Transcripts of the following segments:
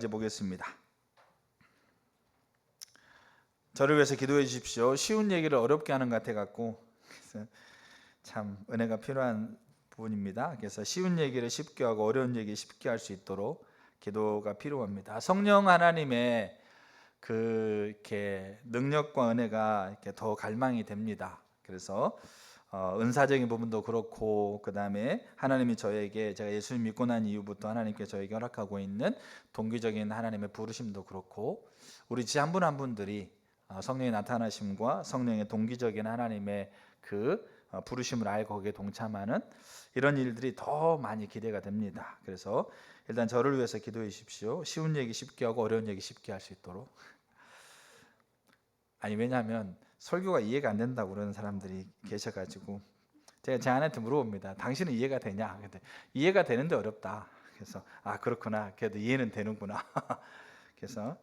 이제 보겠습니다. 저를 위해서 기도해 주십시오. 쉬운 얘기를 어렵게 하는 것 같아 갖고 참 은혜가 필요한 부분입니다. 그래서 쉬운 얘기를 쉽게 하고 어려운 얘기 쉽게 할 수 있도록 기도가 필요합니다. 성령 하나님의 이렇게 능력과 은혜가 이렇게 더 갈망이 됩니다. 그래서 은사적인 부분도 그렇고, 그 다음에 하나님이 저에게, 제가 예수님 믿고 난 이후부터 하나님께 저에게 허락하고 있는 동기적인 하나님의 부르심도 그렇고, 우리 지 한 분 한 분들이 성령의 나타나심과 성령의 동기적인 하나님의 부르심을 알고 거기에 동참하는 이런 일들이 더 많이 기대가 됩니다. 그래서 일단 저를 위해서 기도해 주십시오. 쉬운 얘기 쉽게 하고 어려운 얘기 쉽게 할 수 있도록. 왜냐하면 설교가 이해가 안 된다고 그러는 사람들이 계셔가지고 제가 제 아내한테 물어봅니다. 당신은 이해가 되냐? 근데 이해가 되는데 어렵다. 그래서 그렇구나. 그래도 이해는 되는구나. 그래서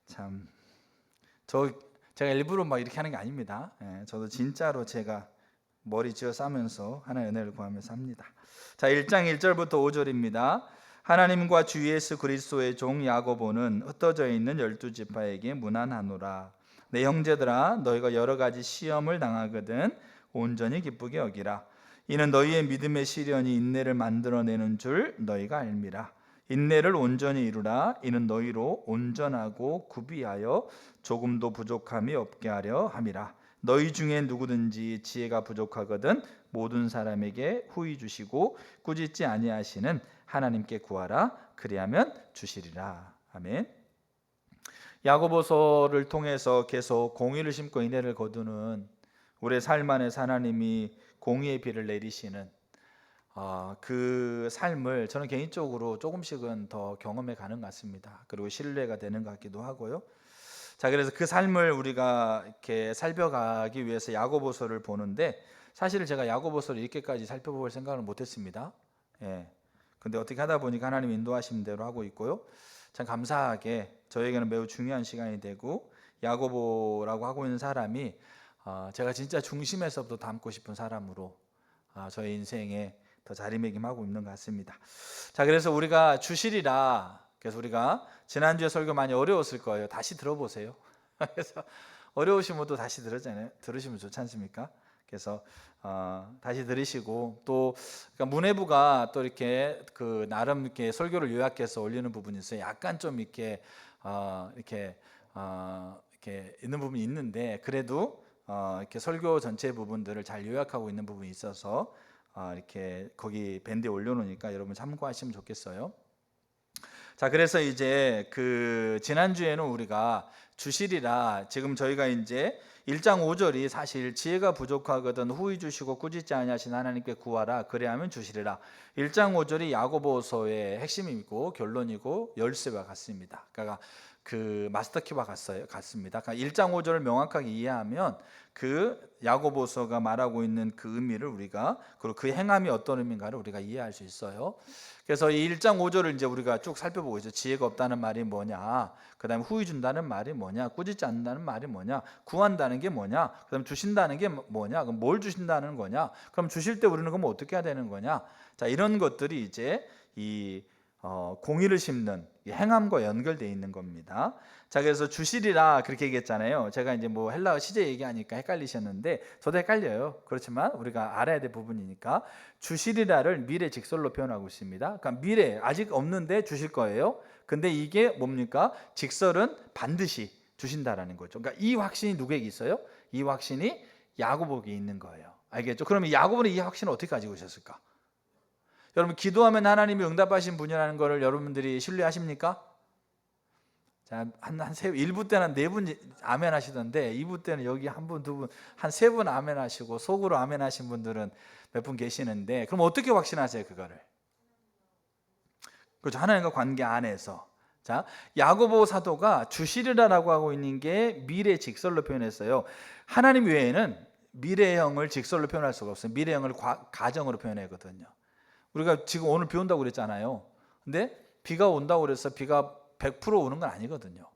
참 제가 일부러 막 이렇게 하는 게 아닙니다. 저도 진짜로 제가 머리 쥐어 싸면서 하나님의 은혜를 구하면서 합니다. 자, 1장 1절부터 5절입니다. 하나님과 주 예수 그리스도의 종 야고보는 흩어져 있는 12지파에게 문안하노라. 내 형제들아, 너희가 여러 가지 시험을 당하거든 온전히 기쁘게 여기라. 이는 너희의 믿음의 시련이 인내를 만들어내는 줄 너희가 알미라. 인내를 온전히 이루라. 이는 너희로 온전하고 구비하여 조금도 부족함이 없게 하려 함이라. 너희 중에 누구든지 지혜가 부족하거든 모든 사람에게 후히 주시고 꾸짖지 아니하시는 하나님께 구하라. 그리하면 주시리라. 아멘. 야고보서를 통해서 계속 공의를 심고 인내를 거두는 우리의 삶 안에서 하나님이 공의의 비를 내리시는 그 삶을 저는 개인적으로 조금씩은 더 경험해 가는 것 같습니다. 그리고 신뢰가 되는 것 같기도 하고요. 자, 그래서 그 삶을 우리가 이렇게 살펴가기 위해서 야고보서를 보는데, 사실 제가 야고보서를 이렇게까지 살펴볼 생각을 못했습니다. 근데 어떻게 하다 보니까 하나님 인도하신 대로 하고 있고요. 참 감사하게 저에게는 매우 중요한 시간이 되고, 야고보라고 하고 있는 사람이 제가 진짜 중심에서부터 담고 싶은 사람으로 저의 인생에 더 자리매김하고 있는 것 같습니다. 자, 그래서 우리가 주시리라. 그래서 우리가 지난주에 설교 많이 어려웠을 거예요. 다시 들어보세요. 그래서 어려우신 분도 다시 들으시면 좋지 않습니까? 그래서 다시 들으시고, 또 그러니까 문해부가 또 이렇게 나름 이렇게 설교를 요약해서 올리는 부분이 있어요. 약간 좀 이렇게 있는 부분이 있는데, 그래도 이렇게 설교 전체 부분들을 잘 요약하고 있는 부분이 있어서 이렇게 거기 밴드에 올려놓으니까 여러분 참고하시면 좋겠어요. 자, 그래서 이제 지난주에는 우리가 주시리라, 지금 저희가 이제 1장 5절이 사실 지혜가 부족하거든 후히 주시고 꾸짖지 아니하신 하나님께 구하라. 그래야면 주시리라. 1장 5절이 야고보서의 핵심이고 결론이고 열쇠와 같습니다. 그러니까 마스터키와 같습니다. 그러니까 1장 5절을 명확하게 이해하면 야고보서가 말하고 있는 그 의미를 우리가, 그리고 그 행함이 어떤 의미인가를 우리가 이해할 수 있어요. 그래서 이 1장 5절을 이제 우리가 쭉 살펴보고 있죠. 지혜가 없다는 말이 뭐냐, 그 다음에 후히 준다는 말이 뭐냐, 꾸짖지 않는다는 말이 뭐냐, 구한다는 게 뭐냐, 그 다음에 주신다는 게 뭐냐, 그럼 뭘 주신다는 거냐, 그럼 주실 때 우리는 그럼 어떻게 해야 되는 거냐. 자, 이런 것들이 이제 이 공의를 심는 행함과 연결되어 있는 겁니다. 자, 그래서 주시리라 그렇게 얘기했잖아요. 제가 이제 헬라어 시제 얘기하니까 헷갈리셨는데, 저도 헷갈려요. 그렇지만 우리가 알아야 될 부분이니까, 주시리라를 미래 직설로 표현하고 있습니다. 그러니까 미래 아직 없는데 주실 거예요. 근데 이게 뭡니까? 직설은 반드시 주신다라는 거죠. 그러니까 이 확신이 누구에게 있어요? 이 확신이 야고보에게 있는 거예요. 알겠죠? 그러면 야고보는 이 확신을 어떻게 가지고 있었을까? 여러분, 기도하면 하나님이 응답하신 분이라는 것을 여러분들이 신뢰하십니까? 자, 한 1부 때는 4분 아멘 하시던데, 2부 때는 여기 한 분, 두 분, 한 3분 아멘 하시고, 속으로 아멘 하신 분들은 몇 분 계시는데, 그럼 어떻게 확신하세요, 그거를? 그렇죠. 하나님과 관계 안에서. 자, 야고보 사도가 주시리라라고 하고 있는 게 미래 직설로 표현했어요. 하나님 외에는 미래형을 직설로 표현할 수가 없어요. 미래형을 가정으로 표현하거든요. 우리가 지금 오늘 비 온다고 그랬잖아요. 근데 비가 온다고 그래서 비가 100% 오는 건 아니거든요.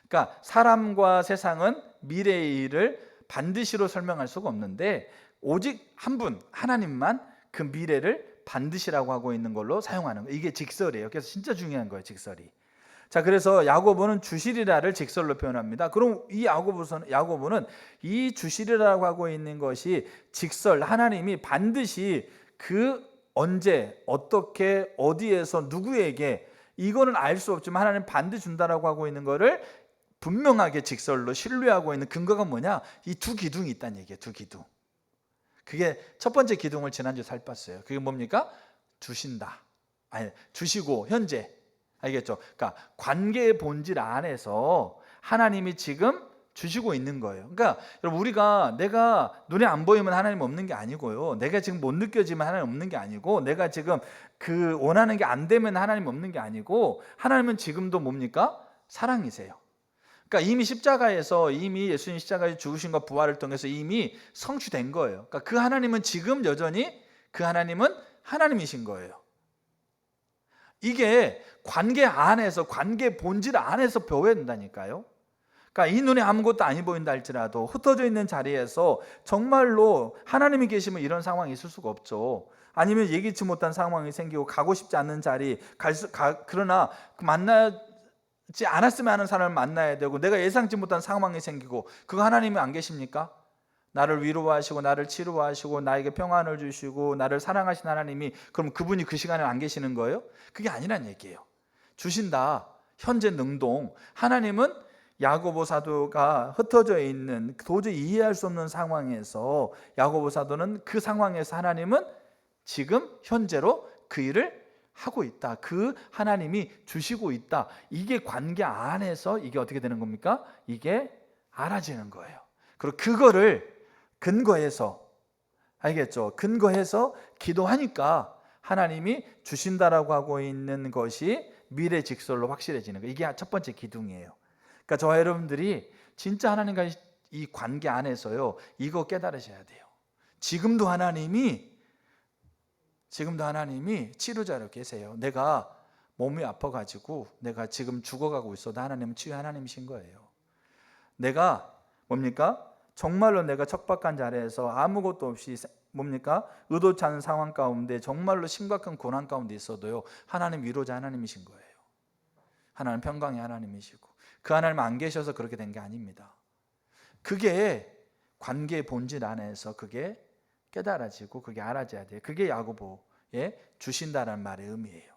그러니까 사람과 세상은 미래의 일을 반드시로 설명할 수가 없는데, 오직 한 분, 하나님만 그 미래를 반드시라고 하고 있는 걸로 사용하는 거예요. 이게 직설이에요. 그래서 진짜 중요한 거예요, 직설이. 자, 그래서 야고보는 주시리라를 직설로 표현합니다. 그럼 이 야고보는 이 주시리라고 하고 있는 것이 직설, 하나님이 반드시 언제, 어떻게, 어디에서, 누구에게, 이거는 알 수 없지만 하나님 반드시 준다라고 하고 있는 거를 분명하게 직설로 신뢰하고 있는 근거가 뭐냐? 이 두 기둥이 있다는 얘기예요. 두 기둥. 그게 첫 번째 기둥을 지난주에 살폈어요. 그게 뭡니까? 주신다. 아니, 주시고 현재. 알겠죠? 그러니까 관계의 본질 안에서 하나님이 지금 주시고 있는 거예요. 그러니까 여러분, 내가 눈에 안 보이면 하나님 없는 게 아니고요. 내가 지금 못 느껴지면 하나님 없는 게 아니고, 내가 지금 원하는 게 안 되면 하나님 없는 게 아니고, 하나님은 지금도 뭡니까? 사랑이세요. 그러니까 이미 십자가에서, 이미 예수님 십자가의 죽으심과 부활을 통해서 이미 성취된 거예요. 그러니까 그 하나님은 지금 여전히 그 하나님은 하나님이신 거예요. 이게 관계 안에서, 관계 본질 안에서 배워야 된다니까요. 그러니까 이 눈에 아무것도 아니 보인다 할지라도 흩어져 있는 자리에서 정말로 하나님이 계시면 이런 상황이 있을 수가 없죠. 아니면 예기치 못한 상황이 생기고 가고 싶지 않는 자리, 그러나 만나지 않았으면 하는 사람을 만나야 되고, 내가 예상치 못한 상황이 생기고, 그거 하나님이 안 계십니까? 나를 위로하시고 나를 치료하시고 나에게 평안을 주시고 나를 사랑하신 하나님이, 그럼 그분이 그 시간에 안 계시는 거예요? 그게 아니란 얘기예요. 주신다, 현재 능동. 하나님은 야고보 사도가 흩어져 있는, 도저히 이해할 수 없는 상황에서, 야고보 사도는 그 상황에서 하나님은 지금 현재로 그 일을 하고 있다, 그 하나님이 주시고 있다, 이게 관계 안에서 이게 어떻게 되는 겁니까? 이게 알아지는 거예요. 그리고 그거를 근거해서, 알겠죠? 근거해서 기도하니까 하나님이 주신다라고 하고 있는 것이 미래 직설로 확실해지는 거예요. 이게 첫 번째 기둥이에요. 그러니까 저와 여러분들이 진짜 하나님과 이 관계 안에서요, 이거 깨달으셔야 돼요. 지금도 하나님이 치료자로 계세요. 내가 몸이 아파가지고 내가 지금 죽어가고 있어도 하나님은 치유 하나님이신 거예요. 내가 뭡니까? 정말로 내가 척박한 자리에서 아무것도 없이 의도치 않은 상황 가운데 정말로 심각한 고난 가운데 있어도요, 하나님 위로자 하나님이신 거예요. 하나님 평강의 하나님이시고, 그 하나님 안 계셔서 그렇게 된 게 아닙니다. 그게 관계의 본질 안에서 그게 깨달아지고 그게 알아져야 돼요. 그게 야고보의 주신다라는 말의 의미예요.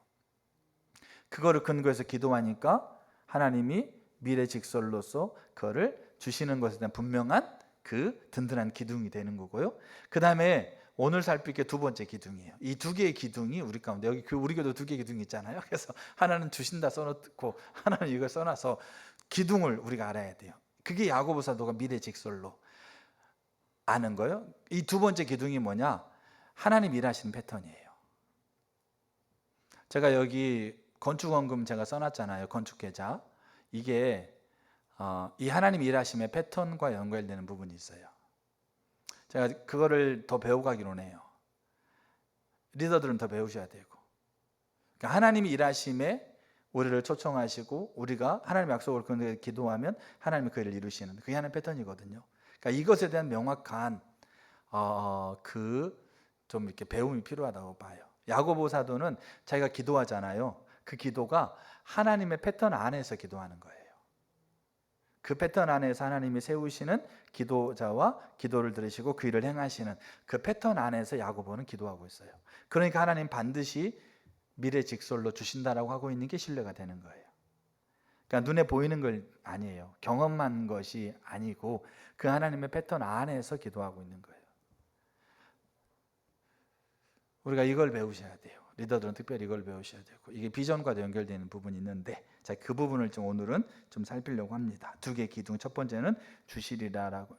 그거를 근거해서 기도하니까 하나님이 미래 직설로서 그거를 주시는 것에 대한 분명한 그 든든한 기둥이 되는 거고요. 그 다음에 오늘 살필 게 두 번째 기둥이에요. 이 두 개의 기둥이 우리 가운데, 여기 우리 교도 두 개의 기둥이 있잖아요. 그래서 하나는 주신다 써놓고 하나는 이걸 써놔서 기둥을 우리가 알아야 돼요. 그게 야고보 사도가 미래 직설로 아는 거예요. 이 두 번째 기둥이 뭐냐? 하나님 일하시는 패턴이에요. 제가 여기 건축원금 제가 써놨잖아요. 건축계좌. 이게 이 하나님 일하심의 패턴과 연결되는 부분이 있어요. 제가 그거를 더 배워가기로 해요. 리더들은 더 배우셔야 되고, 그러니까 하나님이 일하심에 우리를 초청하시고 우리가 하나님의 약속을 그런데 기도하면 하나님이 그 일을 이루시는, 그게 하나의 패턴이거든요. 그러니까 이것에 대한 명확한 좀 이렇게 배움이 필요하다고 봐요. 야고보 사도는 자기가 기도하잖아요. 그 기도가 하나님의 패턴 안에서 기도하는 거예요. 그 패턴 안에서 하나님이 세우시는 기도자와 기도를 들으시고 그 일을 행하시는 그 패턴 안에서 야고보는 기도하고 있어요. 그러니까 하나님 반드시 미래 직설로 주신다라고 하고 있는 게 신뢰가 되는 거예요. 그러니까 눈에 보이는 걸 아니에요. 경험한 것이 아니고 그 하나님의 패턴 안에서 기도하고 있는 거예요. 우리가 이걸 배우셔야 돼요. 리더들은 특별히 이걸 배우셔야 되고, 이게 비전과도 연결되는 부분이 있는데, 자, 그 부분을 좀 오늘은 좀 살피려고 합니다. 두 개의 기둥, 첫 번째는 주시리라라고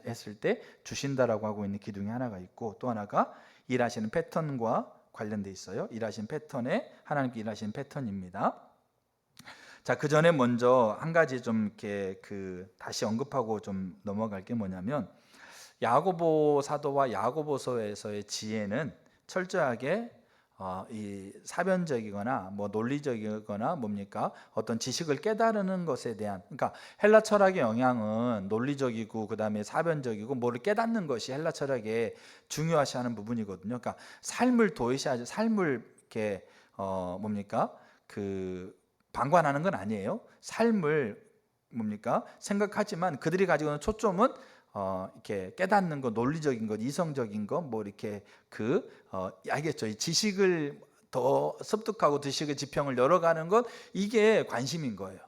했을 때 주신다라고 하고 있는 기둥이 하나가 있고, 또 하나가 일하시는 패턴과 관련돼 있어요. 일하시는 패턴에 하나님께 일하시는 패턴입니다. 자, 그 전에 먼저 한 가지 좀 이렇게 다시 언급하고 좀 넘어갈 게 뭐냐면, 야고보 사도와 야고보서에서의 지혜는 철저하게 이 사변적이거나 뭐 논리적이거나 뭡니까? 어떤 지식을 깨달는 것에 대한, 그러니까 헬라 철학의 영향은 논리적이고 그다음에 사변적이고 뭐를 깨닫는 것이 헬라 철학에 중요시하는 부분이거든요. 그러니까 삶을 도외시하지, 삶을 이렇게 뭡니까? 방관하는 건 아니에요. 삶을 뭡니까? 생각하지만 그들이 가지고 있는 초점은 이렇게 깨닫는 것, 논리적인 것, 이성적인 것, 뭐 이렇게 알겠죠? 이 지식을 더 습득하고 지식의 지평을 열어가는 것, 이게 관심인 거예요.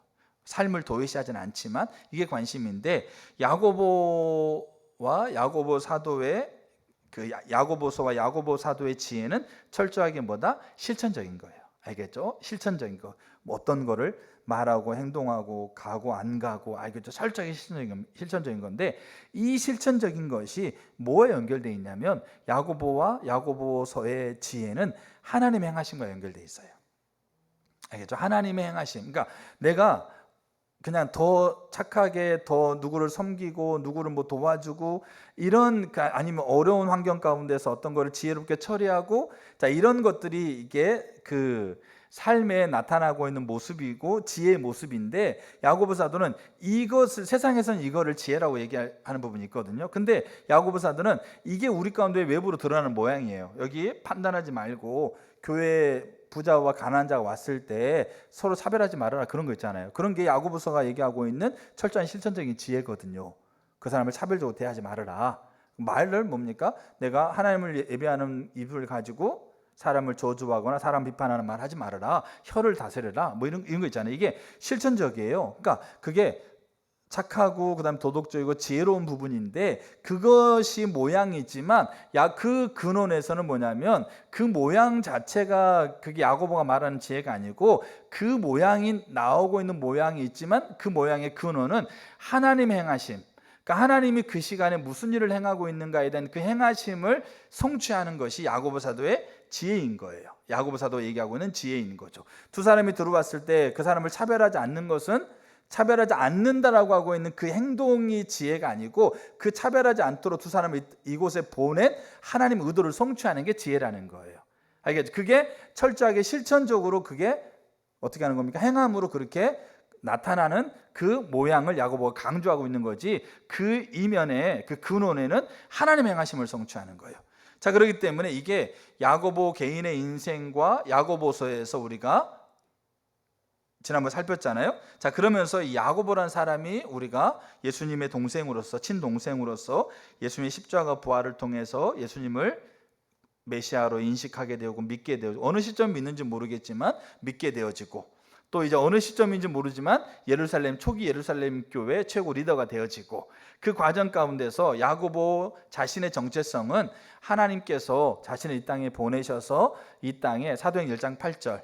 삶을 도외시하진 않지만 이게 관심인데, 야고보와 야고보 사도의 야고보서와 야고보 사도의 지혜는 철저하게 뭐다? 실천적인 거예요. 알겠죠? 실천적인 거. 뭐 어떤 거를 말하고 행동하고 가고 안 가고, 알겠죠? 철저하게 실천적인 건데, 이 실천적인 것이 뭐에 연결되어 있냐면 야고보와 야고보서의 지혜는 하나님의 행하심과 연결되어 있어요. 알겠죠? 하나님의 행하심. 그러니까 내가 그냥 더 착하게 더 누구를 섬기고 누구를 뭐 도와주고 이런, 아니면 어려운 환경 가운데서 어떤 거를 지혜롭게 처리하고, 자, 이런 것들이 이게 삶에 나타나고 있는 모습이고 지혜의 모습인데, 야고보 사도는 이것을, 세상에서는 이거를 지혜라고 얘기하는 부분이 있거든요. 근데 야고보 사도는 이게 우리 가운데 외부로 드러나는 모양이에요. 여기 판단하지 말고, 교회 부자와 가난자가 왔을 때 서로 차별하지 말아라, 그런 거 있잖아요. 그런 게 야고보서가 얘기하고 있는 철저한 실천적인 지혜거든요. 그 사람을 차별적으로 대하지 말아라. 말을 뭡니까? 내가 하나님을 예배하는 입을 가지고 사람을 저주하거나 사람 비판하는 말 하지 말아라. 혀를 다스려라. 뭐 이런 거 있잖아요. 이게 실천적이에요. 그러니까 그게 착하고 그다음 도덕적이고 지혜로운 부분인데, 그것이 모양이지만 그 근원에서는 뭐냐면 그 모양 자체가 그게 야고보가 말하는 지혜가 아니고, 그 모양이 나오고 있는 모양이 있지만 그 모양의 근원은 하나님의 행하심. 그러니까 하나님이 그 시간에 무슨 일을 행하고 있는가에 대한 그 행하심을 성취하는 것이 야고보 사도의 지혜인 거예요. 야고보 사도가 얘기하고 있는 지혜인 거죠. 두 사람이 들어왔을 때 그 사람을 차별하지 않는 것은, 차별하지 않는다라고 하고 있는 그 행동이 지혜가 아니고, 그 차별하지 않도록 두 사람을 이곳에 보낸 하나님 의도를 성취하는 게 지혜라는 거예요. 알겠죠? 그게 철저하게 실천적으로 그게 어떻게 하는 겁니까? 행함으로 그렇게 나타나는 그 모양을 야고보가 강조하고 있는 거지, 그 이면에 그 근원에는 하나님의 행하심을 성취하는 거예요. 자, 그렇기 때문에 이게 야고보 개인의 인생과 야고보서에서 우리가 지난번 살폈잖아요. 자, 그러면서 이 야고보라는 사람이 우리가 예수님의 동생으로서, 친동생으로서 예수님의 십자가 부활을 통해서 예수님을 메시아로 인식하게 되고 믿게 되고, 어느 시점 믿는지 모르겠지만 믿게 되어지고, 또 이제 어느 시점인지 모르지만 초기 예루살렘 교회 최고 리더가 되어지고, 그 과정 가운데서 야고보 자신의 정체성은 하나님께서 자신을 이 땅에 보내셔서 이 땅에 사도행 1장 8절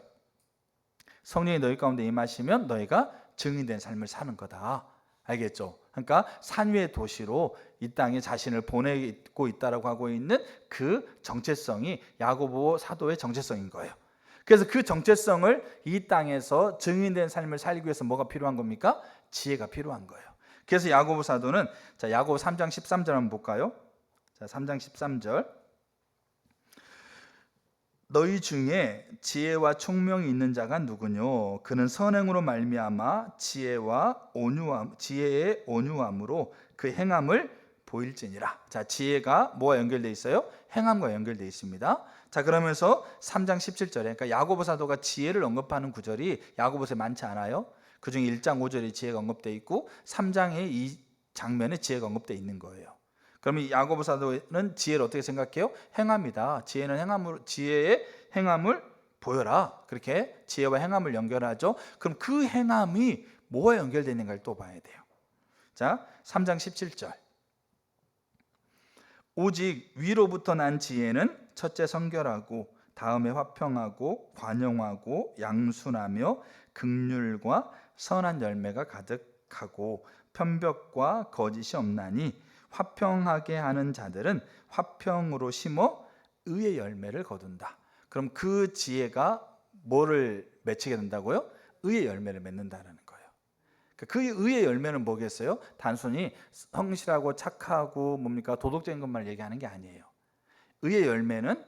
성령이 너희 가운데 임하시면 너희가 증인된 삶을 사는 거다. 알겠죠? 그러니까 산 위의 도시로 이 땅에 자신을 보내고 있다라고 하고 있는 그 정체성이 야고보 사도의 정체성인 거예요. 그래서 그 정체성을 이 땅에서 증인된 삶을 살기 위해서 뭐가 필요한 겁니까? 지혜가 필요한 거예요. 그래서 야고보 사도는, 자, 야고보 3장 13절 한번 볼까요? 자, 3장 13절. 너희 중에 지혜와 총명이 있는 자가 누구뇨? 그는 선행으로 말미암아 지혜의 온유함으로 그 행함을 보일지니라. 자, 지혜가 뭐와 연결되어 있어요? 행함과 연결되어 있습니다. 자, 그러면서 3장 17절에, 그러니까 야고보 사도가 지혜를 언급하는 구절이 야고보서에 많지 않아요. 그중에 1장 5절에 지혜가 언급되어 있고 3장에 이 장면에 지혜가 언급되어 있는 거예요. 그러면 야고보 사도는 지혜를 어떻게 생각해요? 행함이다. 지혜의 행함을 보여라. 그렇게 지혜와 행함을 연결하죠. 그럼 그 행함이 뭐와 연결되는가를 또 봐야 돼요. 자, 3장 17절. 오직 위로부터 난 지혜는 첫째 성결하고 다음에 화평하고 관용하고 양순하며 긍휼과 선한 열매가 가득하고 편벽과 거짓이 없나니, 화평하게 하는 자들은 화평으로 심어 의의 열매를 거둔다. 그럼 그 지혜가 뭐를 맺히게 된다고요? 의의 열매를 맺는다는 거예요. 그 의의 열매는 뭐겠어요? 단순히 성실하고 착하고 뭡니까? 도덕적인 것만 얘기하는 게 아니에요. 의의 열매는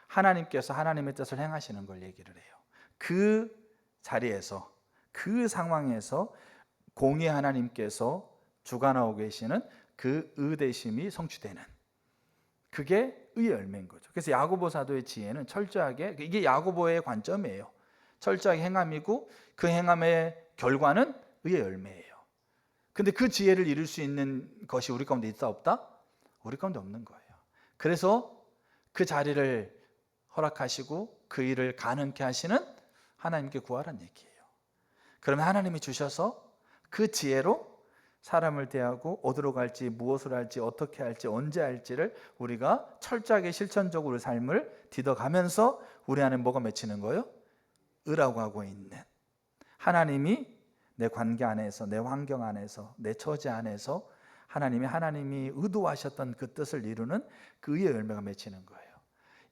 하나님께서 하나님의 뜻을 행하시는 걸 얘기를 해요. 그 자리에서, 그 상황에서 공의 하나님께서 주관하고 계시는 그 의되심이 성취되는, 그게 의의 열매인 거죠. 그래서 야고보 사도의 지혜는 철저하게, 이게 야고보의 관점이에요. 철저하게 행함이고 그 행함의 결과는 의의 열매예요. 근데 그 지혜를 이룰 수 있는 것이 우리 가운데 있다 없다? 우리 가운데 없는 거예요. 그래서 그 자리를 허락하시고 그 일을 가능케 하시는 하나님께 구하라는 얘기예요. 그러면 하나님이 주셔서 그 지혜로 사람을 대하고 어디로 갈지, 무엇을 할지, 어떻게 할지, 언제 할지를 우리가 철저하게 실천적으로 우리 삶을 디뎌가면서 우리 안에 뭐가 맺히는 거예요? 의라고 하고 있는 하나님이 내 관계 안에서, 내 환경 안에서, 내 처지 안에서 하나님이 의도하셨던 그 뜻을 이루는 그 의의 열매가 맺히는 거예요.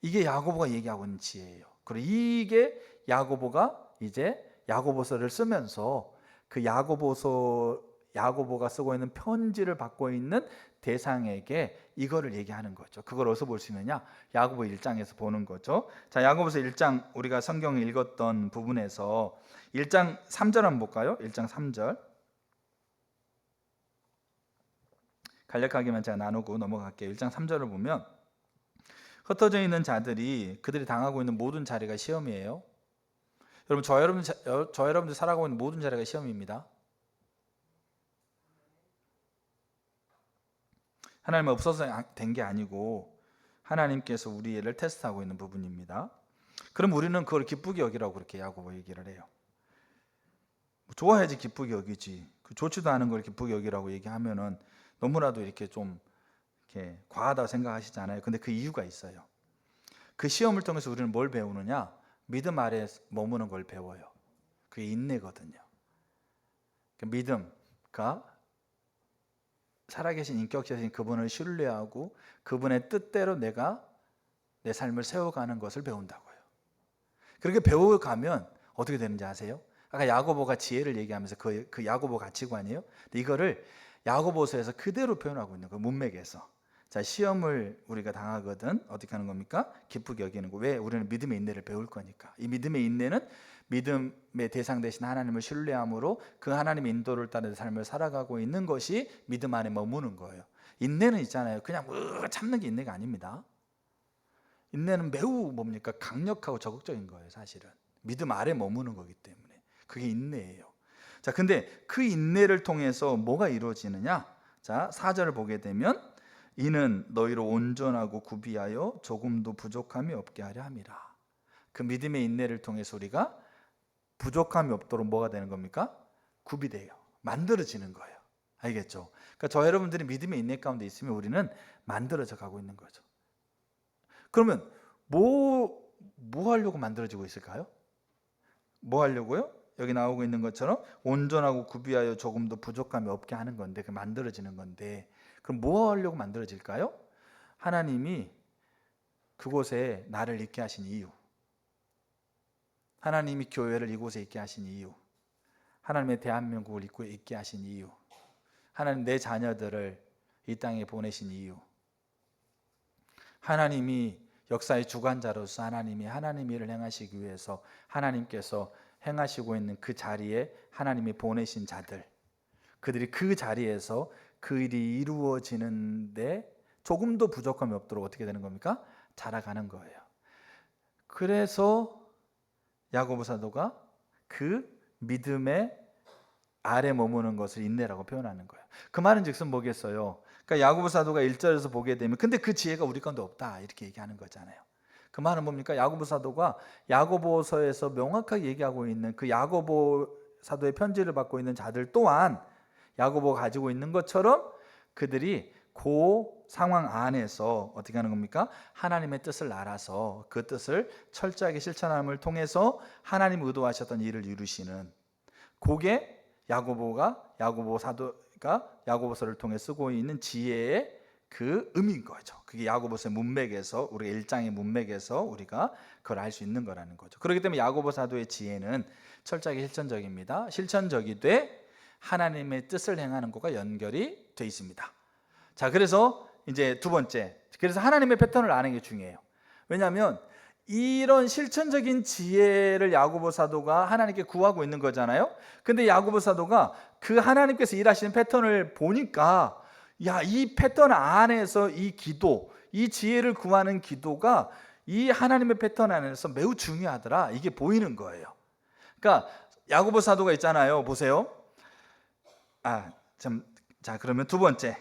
이게 야고보가 얘기하고 있는 지혜예요. 그리고 이게 야고보가 이제 야고보서를 쓰면서 그 야고보가 쓰고 있는 편지를 받고 있는 대상에게 이거를 얘기하는 거죠. 그걸 어디서 볼 수 있느냐? 야고보 1장에서 보는 거죠. 자, 야고보서 1장 우리가 성경을 읽었던 부분에서 1장 3절 한번 볼까요? 1장 3절. 간략하게만 제가 나누고 넘어갈게요. 1장 3절을 보면 흩어져 있는 자들이 그들이 당하고 있는 모든 자리가 시험이에요. 여러분, 저 여러분들 살아가고 있는 모든 자리가 시험입니다. 하나님은 없어서 된 게 아니고 하나님께서 우리를 테스트하고 있는 부분입니다. 그럼 우리는 그걸 기쁘게 여기라고 그렇게 야고보 얘기를 해요. 좋아야지 기쁘게 여기지. 좋지도 않은 걸 기쁘게 여기라고 얘기하면은 너무나도 이렇게 좀 이렇게 과하다고 생각하시잖아요. 근데 그 이유가 있어요. 그 시험을 통해서 우리는 뭘 배우느냐? 믿음 아래 머무는 걸 배워요. 그게 인내거든요. 믿음과 살아계신 인격자신 그분을 신뢰하고 그분의 뜻대로 내가 내 삶을 세워가는 것을 배운다고요. 그렇게 배워가면 어떻게 되는지 아세요? 아까 야고보가 지혜를 얘기하면서 그 야고보 가치관이에요. 근데 이거를 야고보서에서 그대로 표현하고 있는 거예요. 문맥에서. 자, 시험을 우리가 당하거든 어떻게 하는 겁니까? 기쁘게 여기는 거. 왜? 우리는 믿음의 인내를 배울 거니까. 이 믿음의 인내는 믿음의 대상 되신 하나님을 신뢰함으로 그 하나님의 인도를 따라 삶을 살아가고 있는 것이 믿음 안에 머무는 거예요. 인내는 있잖아요. 그냥 참는 게 인내가 아닙니다. 인내는 매우 뭡니까? 강력하고 적극적인 거예요. 사실은 믿음 아래 머무는 거기 때문에 그게 인내예요. 자, 근데 그 인내를 통해서 뭐가 이루어지느냐? 자, 4절을 보게 되면 이는 너희로 온전하고 구비하여 조금도 부족함이 없게 하려 함이라. 그 믿음의 인내를 통해서 우리가 부족함이 없도록 뭐가 되는 겁니까? 구비돼요. 만들어지는 거예요. 알겠죠? 그러니까 저 여러분들이 믿음의 인내 가운데 있으면 우리는 만들어져 가고 있는 거죠. 그러면 뭐 하려고 만들어지고 있을까요? 뭐 하려고요? 여기 나오고 있는 것처럼 온전하고 구비하여 조금도 부족함이 없게 하는 건데, 그 만들어지는 건데, 그럼 뭐 하려고 만들어질까요? 하나님이 그곳에 나를 있게 하신 이유, 하나님이 교회를 이곳에 있게 하신 이유, 하나님의 대한민국을 있게 하신 이유, 하나님 내 자녀들을 이 땅에 보내신 이유, 하나님이 역사의 주관자로서 하나님의 일을 행하시기 위해서 하나님께서 행하시고 있는 그 자리에 하나님이 보내신 자들, 그들이 그 자리에서 그 일이 이루어지는데 조금도 부족함이 없도록 어떻게 되는 겁니까? 자라가는 거예요. 그래서 야고보 사도가 그 믿음의 아래 머무는 것을 인내라고 표현하는 거예요. 그 말은 즉슨 뭐겠어요? 그러니까 야고보 사도가 1절에서 보게 되면 근데 그 지혜가 우리 가운데 없다 이렇게 얘기하는 거잖아요. 그 말은 뭡니까? 야고보 사도가 야고보서에서 명확하게 얘기하고 있는 그 야고보 사도의 편지를 받고 있는 자들 또한 야고보가 가지고 있는 것처럼 그들이 그 상황 안에서 어떻게 하는 겁니까? 하나님의 뜻을 알아서 그 뜻을 철저하게 실천함을 통해서 하나님 의도하셨던 일을 이루시는, 그게 야고보 사도가 야고보서를 통해 쓰고 있는 지혜의 그 의미인 거죠. 그게 야고보서의 문맥에서, 우리가 1장의 문맥에서 우리가 그걸 알 수 있는 거라는 거죠. 그렇기 때문에 야고보 사도의 지혜는 철저하게 실천적입니다. 실천적이되 하나님의 뜻을 행하는 것과 연결이 돼 있습니다. 자, 그래서 이제 두 번째, 그래서 하나님의 패턴을 아는 게 중요해요. 왜냐하면 이런 실천적인 지혜를 야고보 사도가 하나님께 구하고 있는 거잖아요. 근데 야고보 사도가 그 하나님께서 일하시는 패턴을 보니까 이 패턴 안에서 이 기도, 이 지혜를 구하는 기도가 이 하나님의 패턴 안에서 매우 중요하더라, 이게 보이는 거예요. 그러니까 야고보 사도가 있잖아요. 보세요. 자, 그러면 두 번째,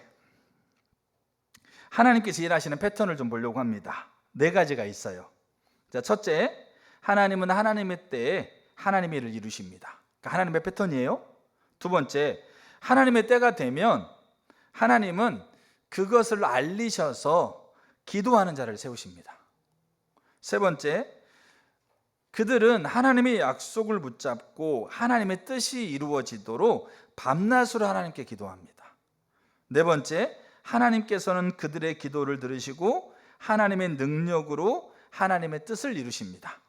하나님께서 일하시는 패턴을 좀 보려고 합니다. 네 가지가 있어요. 자, 첫째, 하나님은 하나님의 때에 하나님의 일을 이루십니다. 그러니까 하나님의 패턴이에요. 두 번째, 하나님의 때가 되면 하나님은 그것을 알리셔서 기도하는 자를 세우십니다. 세 번째, 그들은 하나님의 약속을 붙잡고 하나님의 뜻이 이루어지도록 밤낮으로 하나님께 기도합니다. 네 번째, 하나님께서는 그들의 기도를 들으시고 하나님의 능력으로 하나님의 뜻을 이루십니다.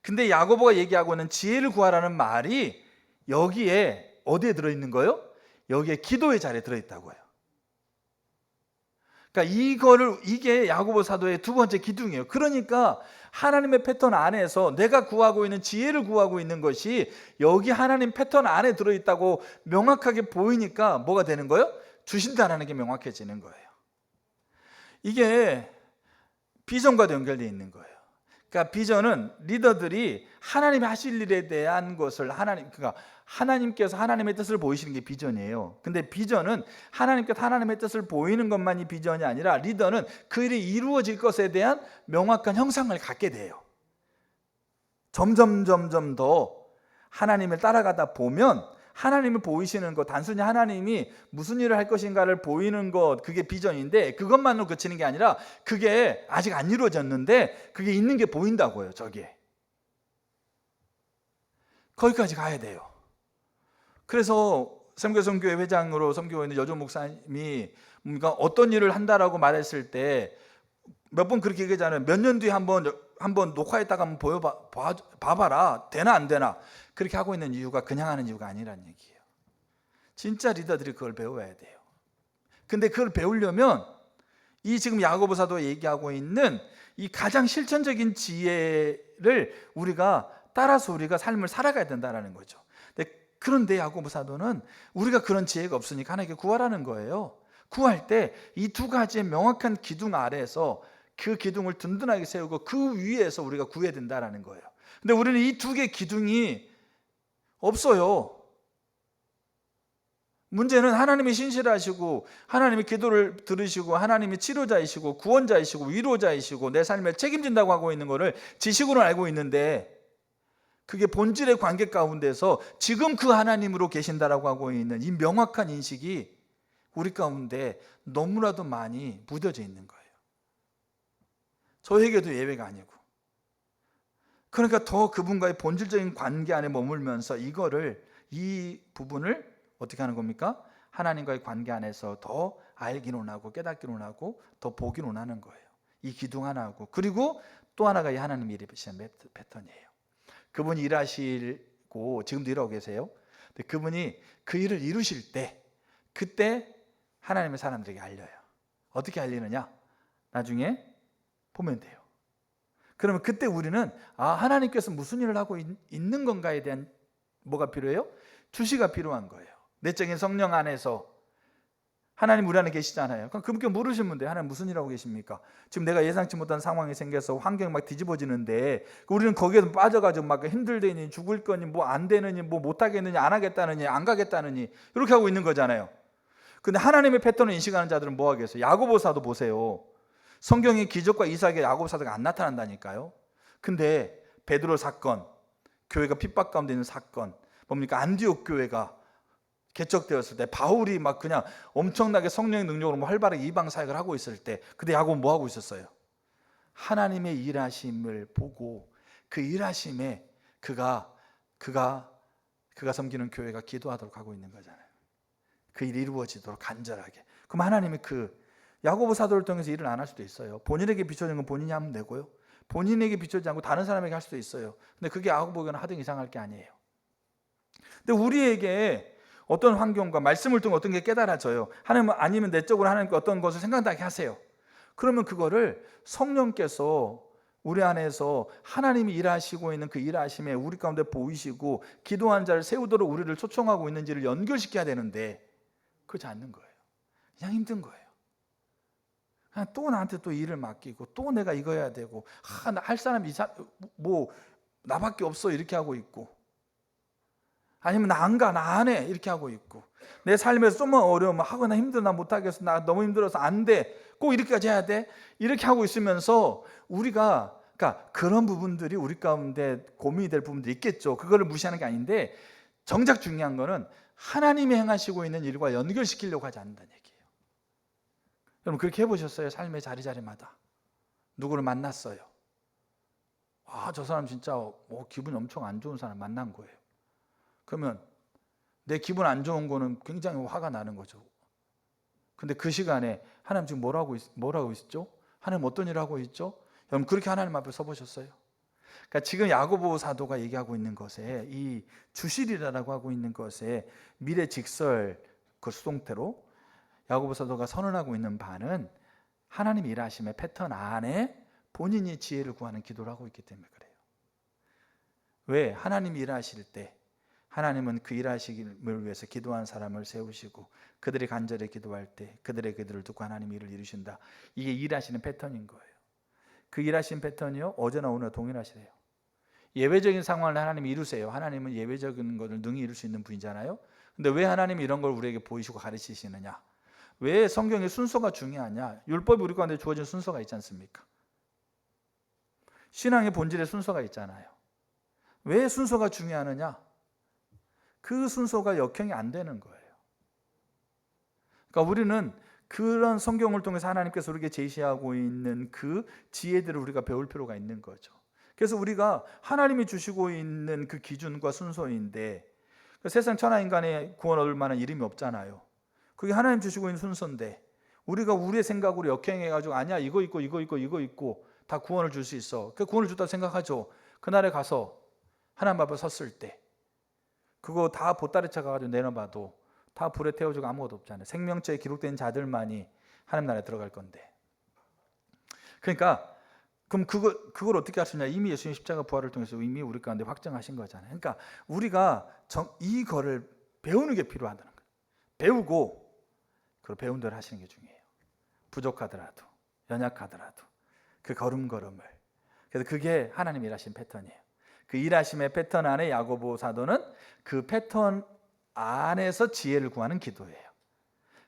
근데 야고보가 얘기하고 있는 지혜를 구하라는 말이 여기에 어디에 들어있는 거예요? 여기에 기도의 자리에 들어있다고요. 그러니까 이게 야고보 사도의 두 번째 기둥이에요. 그러니까 하나님의 패턴 안에서 내가 구하고 있는 지혜를 구하고 있는 것이 여기 하나님 패턴 안에 들어있다고 명확하게 보이니까 뭐가 되는 거예요? 주신다라는 게 명확해지는 거예요. 이게 비전과도 연결되어 있는 거예요. 그러니까 비전은 리더들이 하나님이 하실 일에 대한 것을 그러니까 하나님께서 하나님의 뜻을 보이시는 게 비전이에요. 근데 비전은 하나님께서 하나님의 뜻을 보이는 것만이 비전이 아니라 리더는 그 일이 이루어질 것에 대한 명확한 형상을 갖게 돼요. 점점 더 하나님을 따라가다 보면 하나님을 보이시는 것, 단순히 하나님이 무슨 일을 할 것인가를 보이는 것, 그게 비전인데 그것만으로 그치는 게 아니라 그게 아직 안 이루어졌는데 그게 있는 게 보인다고요. 저게 거기까지 가야 돼요. 그래서 삼교성교회 회장으로 섬기고 있는 여조 목사님이 뭔가 어떤 일을 한다라고 말했을 때 몇 번 그렇게 얘기하잖아요. 몇 년 뒤에 한번 녹화했다가 한번 봐봐라. 되나 안 되나. 그렇게 하고 있는 이유가 그냥 하는 이유가 아니라는 얘기예요. 진짜 리더들이 그걸 배워야 돼요. 근데 그걸 배우려면 이 지금 야고보 사도가 얘기하고 있는 이 가장 실천적인 지혜를 우리가 따라서 우리가 삶을 살아가야 된다는 거죠. 그런데 야고보 사도는 우리가 그런 지혜가 없으니까 하나님께 구하라는 거예요. 구할 때 이 두 가지의 명확한 기둥 아래에서 그 기둥을 든든하게 세우고 그 위에서 우리가 구해야 된다는 거예요. 근데 우리는 이 두 개의 기둥이 없어요. 문제는 하나님이 신실하시고 하나님이 기도를 들으시고 하나님이 치료자이시고 구원자이시고 위로자이시고 내 삶을 책임진다고 하고 있는 것을 지식으로 알고 있는데 그게 본질의 관계 가운데서 지금 그 하나님으로 계신다라고 하고 있는 이 명확한 인식이 우리 가운데 너무나도 많이 묻어져 있는 거예요. 저에게도 예외가 아니고. 그러니까 더 그분과의 본질적인 관계 안에 머물면서 이 부분을 어떻게 하는 겁니까? 하나님과의 관계 안에서 더 알기는 하고 깨닫기는 하고 더 보기는 하는 거예요. 이 기둥 하나하고. 그리고 또 하나가 이 하나님이 일하시는 패턴이에요. 그분이 일하시고 지금도 일하고 계세요. 근데 그분이 그 일을 이루실 때 그때 하나님의 사람들에게 알려요. 어떻게 알리느냐? 나중에 보면 돼요. 그러면 그때 우리는 하나님께서 무슨 일을 하고 있는 건가에 대한 뭐가 필요해요? 주시가 필요한 거예요. 내적인 성령 안에서 하나님 우리 안에 계시잖아요. 그럼 그분께 물으시면 돼요. 하나님 무슨 일 하고 계십니까? 지금 내가 예상치 못한 상황이 생겨서 환경이 막 뒤집어지는데 우리는 거기에 빠져가지고 막 힘들대니 죽을 거니 뭐 안 되느니 뭐 못하겠느니 안 하겠다느니 안 가겠다느니 이렇게 하고 있는 거잖아요. 근데 하나님의 패턴을 인식하는 자들은 뭐 하겠어요? 야고보사도 보세요. 성경에 기적과 이삭의 야고보사도가 안 나타난다니까요. 근데 베드로 사건, 교회가 핍박 가운데 있는 사건, 뭡니까? 안디옥 교회가 개척되었을 때 바울이 막 그냥 엄청나게 성령의 능력으로 활발하게 이방 사역을 하고 있을 때 그때 야고보 뭐 하고 있었어요? 하나님의 일하심을 보고 그 일하심에 그가 섬기는 교회가 기도하도록 하고 있는 거잖아요. 그 일이 이루어지도록 간절하게. 그럼 하나님이 그 야고보 사도를 통해서 일을 안 할 수도 있어요. 본인에게 비춰진 건 본인이 하면 되고요. 본인에게 비춰지지 않고 다른 사람에게 할 수도 있어요. 근데 그게 야고보에게는 하등 이상할 게 아니에요. 근데 우리에게 어떤 환경과 말씀을 통해 어떤 게 깨달아져요. 하나님 아니면 내적으로 하나님께 어떤 것을 생각나게 하세요. 그러면 그거를 성령께서 우리 안에서 하나님이 일하시고 있는 그 일하심에 우리 가운데 보이시고 기도한 자를 세우도록 우리를 초청하고 있는지를 연결시켜야 되는데 그렇지 않는 거예요. 그냥 힘든 거예요. 그냥 또 나한테 또 일을 맡기고 또 내가 이거 해야 되고 할 사람이 뭐 나밖에 없어 이렇게 하고 있고 아니면 나 안 가, 나 안 해 이렇게 하고 있고, 내 삶에서 좀만 어려우면 하고 나 힘들어, 나 못하겠어, 나 너무 힘들어서 안 돼, 꼭 이렇게까지 해야 돼, 이렇게 하고 있으면서 우리가, 그러니까 그런 부분들이 우리 가운데 고민이 될 부분도 있겠죠. 그거를 무시하는 게 아닌데, 정작 중요한 거는 하나님이 행하시고 있는 일과 연결시키려고 하지 않는다는 얘기예요. 여러분 그렇게 해보셨어요? 삶의 자리자리마다 누구를 만났어요. 저 사람 진짜 기분이 엄청 안 좋은 사람 만난 거예요. 그러면 내 기분 안 좋은 거는 굉장히 화가 나는 거죠. 근데 그 시간에 하나님 지금 뭐라고 있죠? 하나님 어떤 일을 하고 있죠? 여러분 그렇게 하나님 앞에 서보셨어요? 그러니까 지금 야고보 사도가 얘기하고 있는 것에, 이 주실이라고 하고 있는 것에 미래 직설 그 수동태로 야고보 사도가 선언하고 있는 바는 하나님 일하심의 패턴 안에 본인이 지혜를 구하는 기도를 하고 있기 때문에 그래요. 왜? 하나님이 일하실 때 하나님은 그 일하시기를 위해서 기도한 사람을 세우시고, 그들이 간절히 기도할 때 그들의 기도를 듣고 하나님 일을 이루신다. 이게 일하시는 패턴인 거예요. 그 일하시는 패턴이요, 어제나 오늘 동일하시래요. 예외적인 상황을 하나님이 이루세요. 하나님은 예외적인 것을 능히 이룰 수 있는 분이잖아요. 근데 왜 하나님이 이런 걸 우리에게 보이시고 가르치시느냐? 왜 성경의 순서가 중요하냐? 율법이 우리 가운데 주어진 순서가 있지 않습니까? 신앙의 본질의 순서가 있잖아요. 왜 순서가 중요하느냐? 그 순서가 역행이 안 되는 거예요. 그러니까 우리는 그런 성경을 통해서 하나님께서 우리에게 제시하고 있는 그 지혜들을 우리가 배울 필요가 있는 거죠. 그래서 우리가 하나님이 주시고 있는 그 기준과 순서인데, 세상 천하인간의 구원 얻을 만한 이름이 없잖아요. 그게 하나님 주시고 있는 순서인데, 우리가 우리의 생각으로 역행해가지고 아니야 이거 있고 이거 있고 이거 있고 다 구원을 줄 수 있어, 그 구원을 줬다고 생각하죠. 그날에 가서 하나님 앞에 섰을 때 그거 다 보따리 차가지고 내려봐도 다 불에 태워지고 아무것도 없잖아요. 생명체에 기록된 자들만이 하나님 나라에 들어갈 건데. 그러니까 그럼 그걸 어떻게 할 수 있냐? 이미 예수님 십자가 부활을 통해서 이미 우리 가운데 확정하신 거잖아요. 그러니까 우리가 이거를 배우는 게 필요하다는 거예요. 배우고 그걸 배운 대로 하시는 게 중요해요. 부족하더라도, 연약하더라도 그 걸음걸음을. 그래서 그게 하나님 일하신 패턴이에요. 그 일하심의 패턴 안에 야고보 사도는 그 패턴 안에서 지혜를 구하는 기도예요.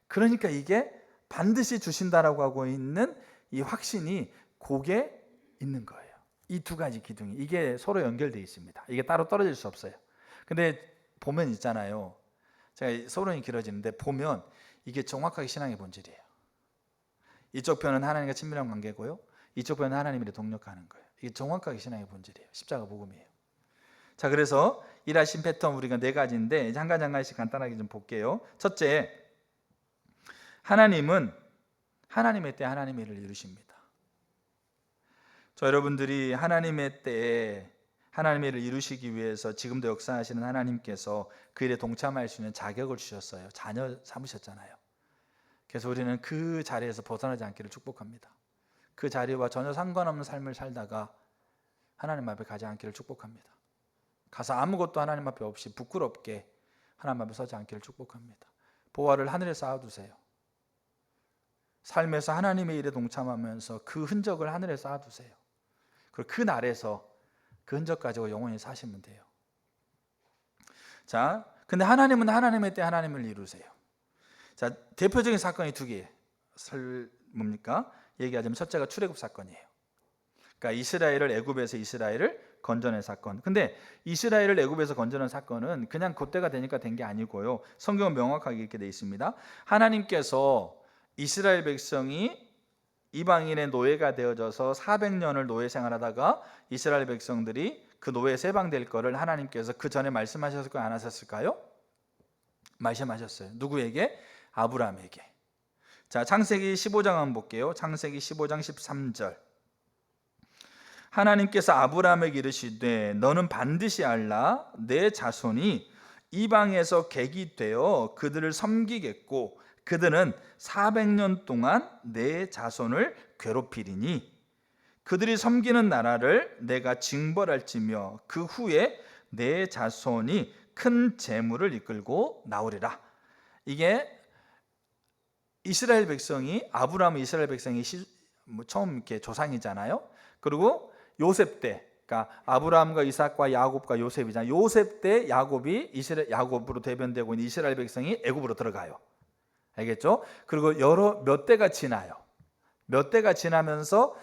그러니까 이게 반드시 주신다라고 하고 있는 이 확신이 곡에 있는 거예요. 이 두 가지 기둥이, 이게 서로 연결되어 있습니다. 이게 따로 떨어질 수 없어요. 근데 보면 있잖아요, 제가 서론이 길어지는데 보면 이게 정확하게 신앙의 본질이에요. 이쪽 편은 하나님과 친밀한 관계고요, 이쪽 편은 하나님이 동력하는 거예요. 이게 정확하게 신앙의 본질이에요. 십자가 복음이에요. 자, 그래서 일하신 패턴 우리가 네 가지인데 이제 한 가지씩 간단하게 좀 볼게요. 첫째, 하나님은 하나님의 때 하나님의 일을 이루십니다. 저 여러분들이 하나님의 때에 하나님의 일을 이루시기 위해서 지금도 역사하시는 하나님께서 그 일에 동참할 수 있는 자격을 주셨어요. 자녀 삼으셨잖아요. 그래서 우리는 그 자리에서 벗어나지 않기를 축복합니다. 그 자리와 전혀 상관없는 삶을 살다가 하나님 앞에 가지 않기를 축복합니다. 가서 아무것도 하나님 앞에 없이 부끄럽게 하나님 앞에 서지 않기를 축복합니다. 보화를 하늘에 쌓아두세요. 삶에서 하나님의 일에 동참하면서 그 흔적을 하늘에 쌓아두세요. 그리고 그 날에서 그 흔적 가지고 영원히 사시면 돼요. 자, 근데 하나님은 하나님의 때 하나님을 이루세요. 자, 대표적인 사건이 두 개. 뭡니까? 얘기하자면 첫째가 출애굽 사건이에요. 그러니까 이스라엘을 애굽에서 이스라엘을 건져낸 사건. 근데 이스라엘을 애굽에서 건져낸 사건은 그냥 그때가 되니까 된 게 아니고요. 성경은 명확하게 이렇게 돼 있습니다. 하나님께서 이스라엘 백성이 이방인의 노예가 되어져서 400년을 노예 생활하다가 이스라엘 백성들이 그 노예에서 해방될 거를 하나님께서 그 전에 말씀하셨을까요? 안 하셨을까요? 말씀하셨어요. 누구에게? 아브라함에게. 자, 창세기 15장 한번 볼게요. 창세기 15장 13절. 하나님께서 아브라함에게 이르시되 너는 반드시 알라 내 자손이 이방에서 객이 되어 그들을 섬기겠고 그들은 400년 동안 내 자손을 괴롭히리니 그들이 섬기는 나라를 내가 징벌할지며 그 후에 내 자손이 큰 재물을 이끌고 나오리라. 이게 이스라엘 백성이, 아브라함은 이스라엘 백성이 처음 이렇게 조상이잖아요. 그리고 요셉 때 그러니까 아브라함과 이삭과 야곱과 요셉이잖아요. 요셉 때 야곱이 야곱으로 대변되고 있는 이스라엘 백성이 애굽으로 들어가요. 알겠죠? 그리고 몇 대가 지나요. 몇 대가 지나면서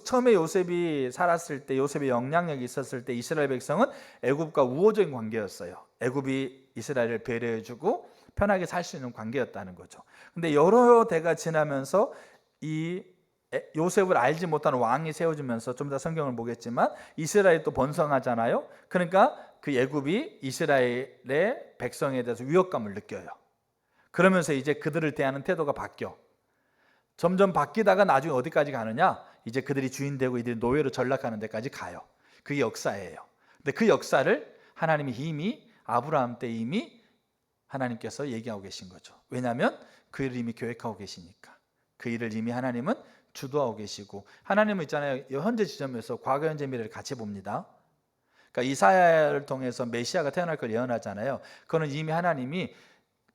처음에 요셉이 살았을 때, 요셉의 영향력이 있었을 때 이스라엘 백성은 애굽과 우호적인 관계였어요. 애굽이 이스라엘을 배려해주고 편하게 살 수 있는 관계였다는 거죠. 근데 여러 대가 지나면서 이 요셉을 알지 못하는 왕이 세워지면서, 좀 더 성경을 보겠지만 이스라엘이 또 번성하잖아요. 그러니까 그 애굽이 이스라엘의 백성에 대해서 위협감을 느껴요. 그러면서 이제 그들을 대하는 태도가 바뀌어. 점점 바뀌다가 나중에 어디까지 가느냐? 이제 그들이 주인 되고 이들이 노예로 전락하는 데까지 가요. 그게 역사예요. 근데 그 역사를 하나님이 이미 아브라함 때 이미 하나님께서 얘기하고 계신 거죠. 왜냐하면 그 일을 이미 계획하고 계시니까. 그 일을 이미 하나님은 주도하고 계시고, 하나님은 있잖아요, 현재 지점에서 과거, 현재, 미래를 같이 봅니다. 그러니까 이사야를 통해서 메시아가 태어날 걸 예언하잖아요. 그거는 이미 하나님이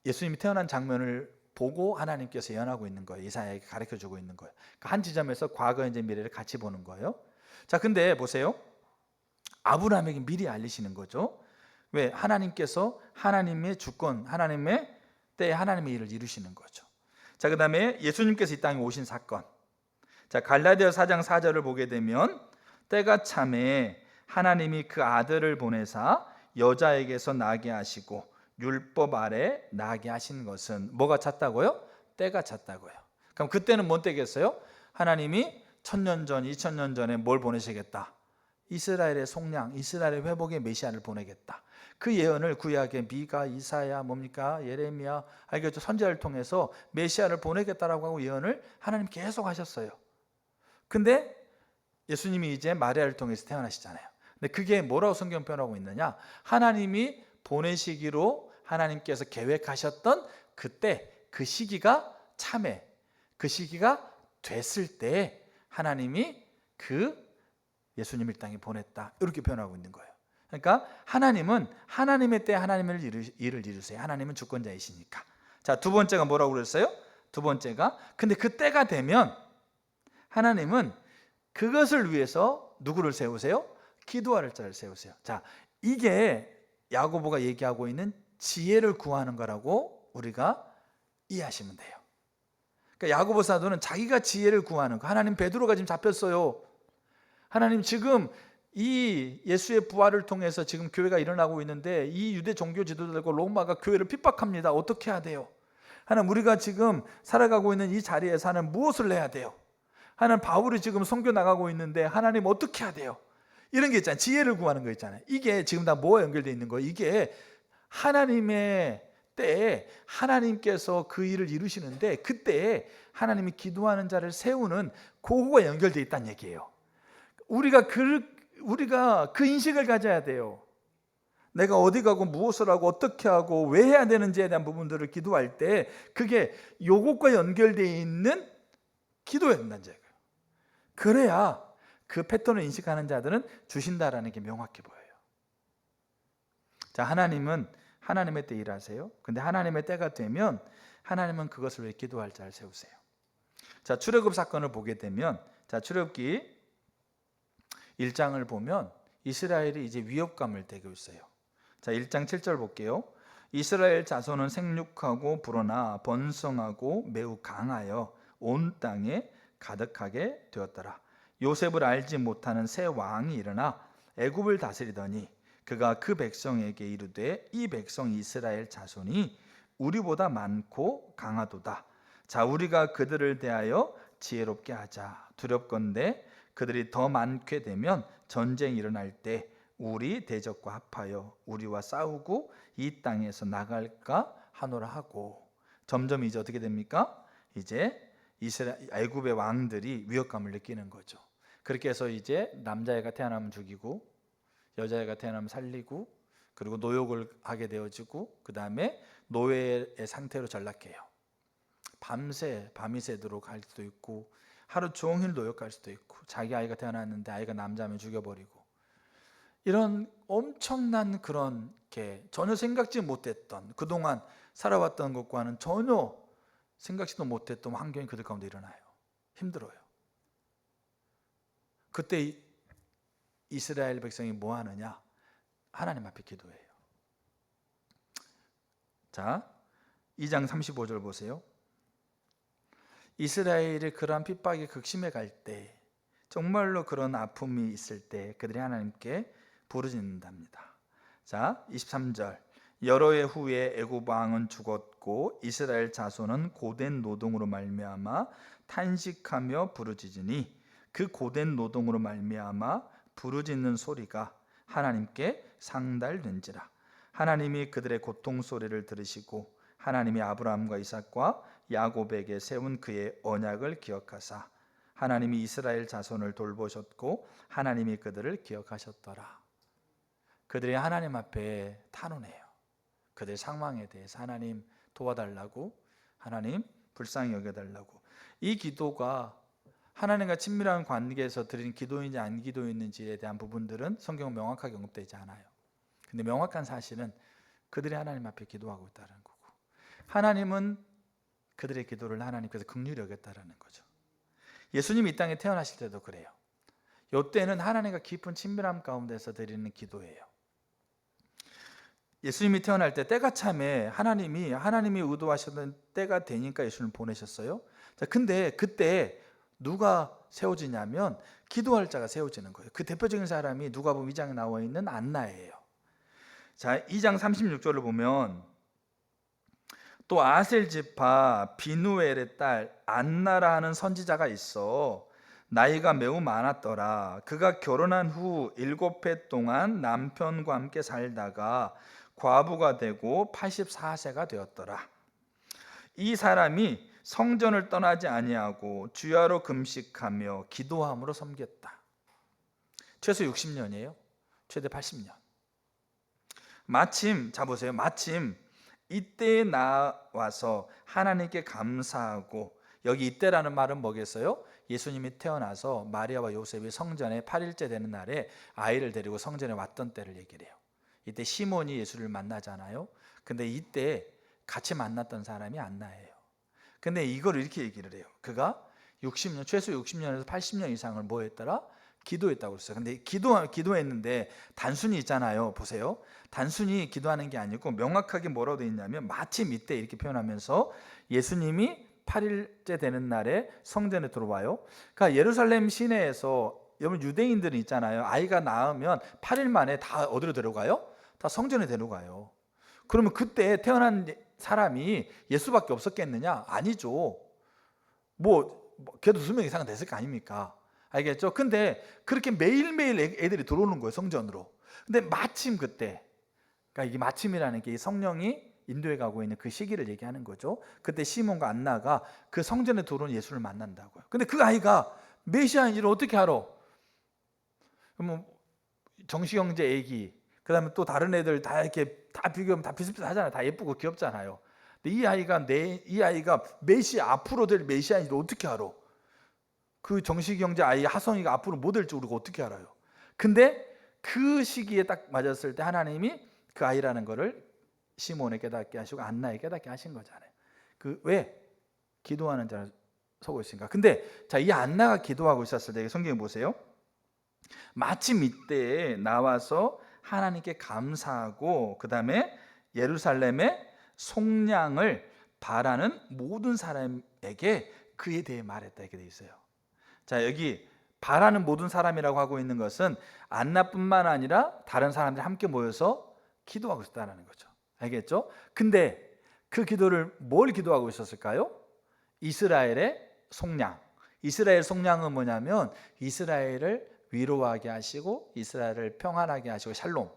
예수님이 태어난 장면을 보고 하나님께서 예언하고 있는 거예요. 이사야에게 가르쳐주고 있는 거예요. 그러니까 한 지점에서 과거, 현재, 미래를 같이 보는 거예요. 자, 근데 보세요. 아브라함에게 미리 알리시는 거죠. 왜? 하나님께서 하나님의 주권, 하나님의 때에 하나님의 일을 이루시는 거죠. 자, 그 다음에 예수님께서 이 땅에 오신 사건. 자, 갈라디아 4장 4절을 보게 되면, 때가 참에 하나님이 그 아들을 보내사 여자에게서 나게 하시고 율법 아래 나게 하신 것은, 뭐가 찼다고요? 때가 찼다고요. 그럼 그때는 뭔 때겠어요? 하나님이 1000년 전, 2000년 전에 뭘 보내시겠다? 이스라엘의 속량, 이스라엘의 회복의 메시아를 보내겠다. 그 예언을 구약의 미가, 이사야, 뭡니까? 예레미야, 알겠죠? 선지자를 통해서 메시아를 보내겠다라고 하고 예언을 하나님 계속 하셨어요. 근데 예수님이 이제 마리아를 통해서 태어나시잖아요. 근데 그게 뭐라고 성경 표현하고 있느냐? 하나님이 보내시기로 하나님께서 계획하셨던 그때, 그 시기가 참에, 그 시기가 됐을 때 하나님이 그 예수님을 이 땅에 보냈다, 이렇게 표현하고 있는 거예요. 그러니까 하나님은 하나님의 때 하나님의 일을 이루세요. 하나님은 주권자이시니까. 자, 두 번째가 뭐라고 그랬어요? 두 번째가, 근데 그 때가 되면 하나님은 그것을 위해서 누구를 세우세요? 기도할 자를 세우세요. 자, 이게 야고보가 얘기하고 있는 지혜를 구하는 거라고 우리가 이해하시면 돼요. 그러니까 야고보 사도는 자기가 지혜를 구하는 거. 하나님, 베드로가 지금 잡혔어요. 하나님, 지금 이 예수의 부활을 통해서 지금 교회가 일어나고 있는데 이 유대 종교 지도자들과 로마가 교회를 핍박합니다. 어떻게 해야 돼요? 하나님, 우리가 지금 살아가고 있는 이 자리에서 하나님 무엇을 해야 돼요? 하나님, 바울이 지금 선교 나가고 있는데 하나님 어떻게 해야 돼요? 이런 게 있잖아요. 지혜를 구하는 거 있잖아요. 이게 지금 다 뭐와 연결되어 있는 거예요? 이게 하나님의 때에 하나님께서 그 일을 이루시는데, 그때에 하나님이 기도하는 자를 세우는 그거가 연결되어 있다는 얘기예요. 우리가 그 인식을 가져야 돼요. 내가 어디 가고 무엇을 하고 어떻게 하고 왜 해야 되는지에 대한 부분들을 기도할 때 그게 요것과 연결되어 있는 기도해야 된다는 얘기예요. 그래야 그 패턴을 인식하는 자들은 주신다라는 게 명확해 보여요. 자, 하나님은 하나님의 때 일하세요. 근데 하나님의 때가 되면 하나님은 그것을 위해 기도할 자를 세우세요. 자, 출애굽 사건을 보게 되면, 자, 출애굽기 1장을 보면 이스라엘이 이제 위협감을 대고 있어요. 자, 1장 7절 볼게요. 이스라엘 자손은 생육하고 불어나 번성하고 매우 강하여 온 땅에 가득하게 되었더라. 요셉을 알지 못하는 새 왕이 일어나 애굽을 다스리더니 그가 그 백성에게 이르되, 이 백성 이스라엘 자손이 우리보다 많고 강하도다. 자, 우리가 그들을 대하여 지혜롭게 하자. 두렵건대 그들이 더 많게 되면 전쟁이 일어날 때 우리 대적과 합하여 우리와 싸우고 이 땅에서 나갈까 하노라 하고. 점점 이제 어떻게 됩니까? 이제 애굽의 왕들이 위협감을 느끼는 거죠. 그렇게 해서 이제 남자애가 태어나면 죽이고 여자애가 태어나면 살리고, 그리고 노역을 하게 되어지고, 그 다음에 노예의 상태로 전락해요. 밤이 새도록 할 수도 있고, 하루 종일 노역할 수도 있고, 자기 아이가 태어났는데 아이가 남자면 죽여버리고, 이런 엄청난 그런 게 전혀 생각지 못했던, 그동안 살아왔던 것과는 전혀 생각지도 못했던 환경이 그들 가운데 일어나요. 힘들어요. 그때 이스라엘 백성이 뭐 하느냐? 하나님 앞에 기도해요. 자, 2장 35절 보세요. 이스라엘이 그러한 핍박이 극심해 갈 때, 정말로 그런 아픔이 있을 때 그들이 하나님께 부르짖는답니다. 자, 23절. 여러 해 후에 애굽 왕은 죽었고 이스라엘 자손은 고된 노동으로 말미암아 탄식하며 부르짖으니 그 고된 노동으로 말미암아 부르짖는 소리가 하나님께 상달된지라. 하나님이 그들의 고통 소리를 들으시고 하나님이 아브라함과 이삭과 야곱에게 세운 그의 언약을 기억하사 하나님이 이스라엘 자손을 돌보셨고 하나님이 그들을 기억하셨더라. 그들이 하나님 앞에 탄원해요. 그들의 상황에 대해서 하나님 도와달라고, 하나님 불쌍히 여겨달라고. 이 기도가 하나님과 친밀한 관계에서 드린 기도인지 안 기도인지에 대한 부분들은 성경은 명확하게 언급되지 않아요. 근데 명확한 사실은 그들이 하나님 앞에 기도하고 있다는 거고, 하나님은 그들의 기도를 하나님께서 긍휼히 여겼다는 거죠. 예수님이 이 땅에 태어나실 때도 그래요. 이때는 하나님과 깊은 친밀함 가운데서 드리는 기도예요. 예수님이 태어날 때 때가 참에 하나님이 의도하셨던 때가 되니까 예수님을 보내셨어요. 자, 근데 그때 누가 세워지냐면 기도할 자가 세워지는 거예요. 그 대표적인 사람이 누가복음 2장에 나와 있는 안나예요. 자, 2장 36절을 보면 또 아셀 지파 비누엘의 딸 안나라 하는 선지자가 있어 나이가 매우 많았더라. 그가 결혼한 후 7해 동안 남편과 함께 살다가 과부가 되고 84세가 되었더라. 이 사람이 성전을 떠나지 아니하고 주야로 금식하며 기도함으로 섬겼다. 최소 60년이에요. 최대 80년. 마침 이때에 나와서 하나님께 감사하고, 여기 이때라는 말은 뭐겠어요? 예수님이 태어나서 마리아와 요셉이 성전에 8일째 되는 날에 아이를 데리고 성전에 왔던 때를 얘기를 해요. 이때 시몬이 예수를 만나잖아요. 근데 이때 같이 만났던 사람이 안나예요. 근데 이걸 이렇게 얘기를 해요. 그가 60년, 최소 60년에서 80년 이상을 뭐 했더라? 기도했다고 그랬어요. 근데 기도했는데 단순히 있잖아요. 보세요. 단순히 기도하는 게 아니고 명확하게 뭐라고 되어 있냐면 마침 이때 이렇게 표현하면서 예수님이 8일째 되는 날에 성전에 들어와요. 그러니까 예루살렘 시내에서 여러분 유대인들은 있잖아요. 아이가 낳으면 8일 만에 다 어디로 데려가요? 다 성전에 데려가요. 그러면 그때 태어난 사람이 예수밖에 없었겠느냐? 아니죠. 걔도 2명 이상은 됐을 거 아닙니까? 알겠죠? 근데 그렇게 매일매일 애들이 들어오는 거예요, 성전으로. 근데 마침 그때, 그러니까 이게 마침이라는 게 성령이 인도해 가고 있는 그 시기를 얘기하는 거죠. 그때 시몬과 안나가 그 성전에 들어온 예수를 만난다고요. 근데 그 아이가 메시아인지를 어떻게 알아? 그러면 정식 형제 애기, 그다음에 또 다른 애들 다 이렇게 다 비교하면 다 비슷비슷하잖아요. 다 예쁘고 귀엽잖아요. 근데 이 아이가 메시아, 앞으로 될 메시아인지를 어떻게 알아? 그 정식 형제 아이 하성이가 앞으로 뭐 될지 우리가 어떻게 알아요? 근데 그 시기에 딱 맞았을 때 하나님이 그 아이라는 거를 시몬에 깨닫게 하시고 안나에 깨닫게 하신 거잖아요. 왜? 기도하는 자를 서고 있으니까. 근데 자, 이 안나가 기도하고 있었을 때 성경에 보세요. 마침 이때에 나와서 하나님께 감사하고 그 다음에 예루살렘의 속량을 바라는 모든 사람에게 그에 대해 말했다 이렇게 돼 있어요. 자, 여기 바라는 모든 사람이라고 하고 있는 것은 안나뿐만 아니라 다른 사람들이 함께 모여서 기도하고 있다는 거죠. 알겠죠? 근데 그 기도를 뭘 기도하고 있었을까요? 이스라엘의 속량. 이스라엘 속량은 뭐냐면 이스라엘을 위로하게 하시고 이스라엘을 평안하게 하시고 샬롬.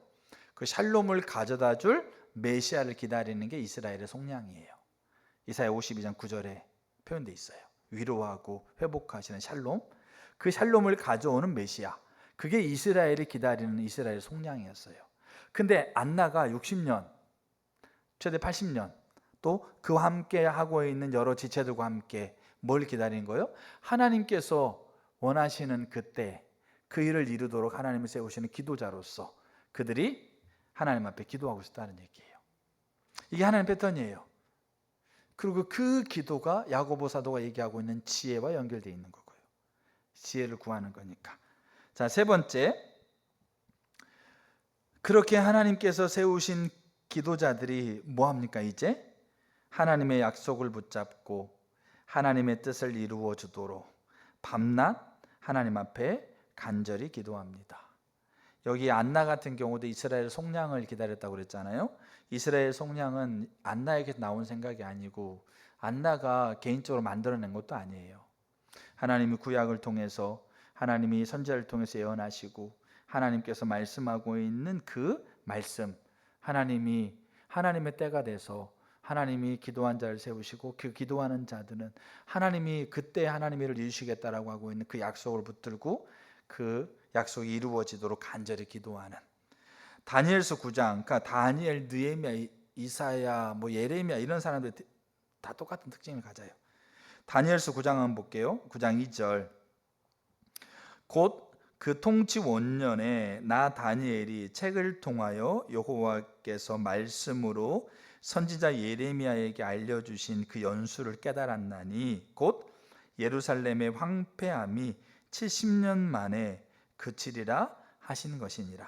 그 샬롬을 가져다 줄 메시아를 기다리는 게 이스라엘의 속량이에요. 이사야 52장 9절에 표현되어 있어요. 위로하고 회복하시는 샬롬. 그 샬롬을 가져오는 메시아. 그게 이스라엘이 기다리는 이스라엘의 속량이었어요. 근데 안나가 60년, 최대 80년, 또 그와 함께 하고 있는 여러 지체들과 함께 뭘 기다리는 거예요? 하나님께서 원하시는 그때 그 일을 이루도록 하나님을 세우시는 기도자로서 그들이 하나님 앞에 기도하고 있다는 얘기예요. 이게 하나님 패턴이에요. 그리고 그 기도가 야고보 사도가 얘기하고 있는 지혜와 연결되어 있는 거고요. 지혜를 구하는 거니까. 자, 세 번째, 그렇게 하나님께서 세우신 기도자들이 뭐 합니까? 이제 하나님의 약속을 붙잡고 하나님의 뜻을 이루어 주도록 밤낮 하나님 앞에 간절히 기도합니다. 여기 안나 같은 경우도 이스라엘 속량을 기다렸다고 그랬잖아요. 이스라엘 속량은 안나에게 나온 생각이 아니고 안나가 개인적으로 만들어낸 것도 아니에요. 하나님이 구약을 통해서, 하나님이 선지자를 통해서 예언하시고 하나님께서 말씀하고 있는 그 말씀, 하나님의 때가 돼서 하나님이 기도한 자를 세우시고 그 기도하는 자들은 하나님이 그때 하나님의 일을 이루시겠다라고 하고 있는 그 약속을 붙들고 그 약속이 이루어지도록 간절히 기도하는, 다니엘서 9장, 그러니까 다니엘, 느헤미야, 이사야, 예레미야 이런 사람들 다 똑같은 특징을 가져요. 다니엘서 9장 한번 볼게요. 9장 2절. 곧 그 통치 원년에 나 다니엘이 책을 통하여 여호와께서 말씀으로 선지자 예레미야에게 알려주신 그 연수를 깨달았나니 곧 예루살렘의 황폐함이 70년 만에 그치리라 하신 것이니라.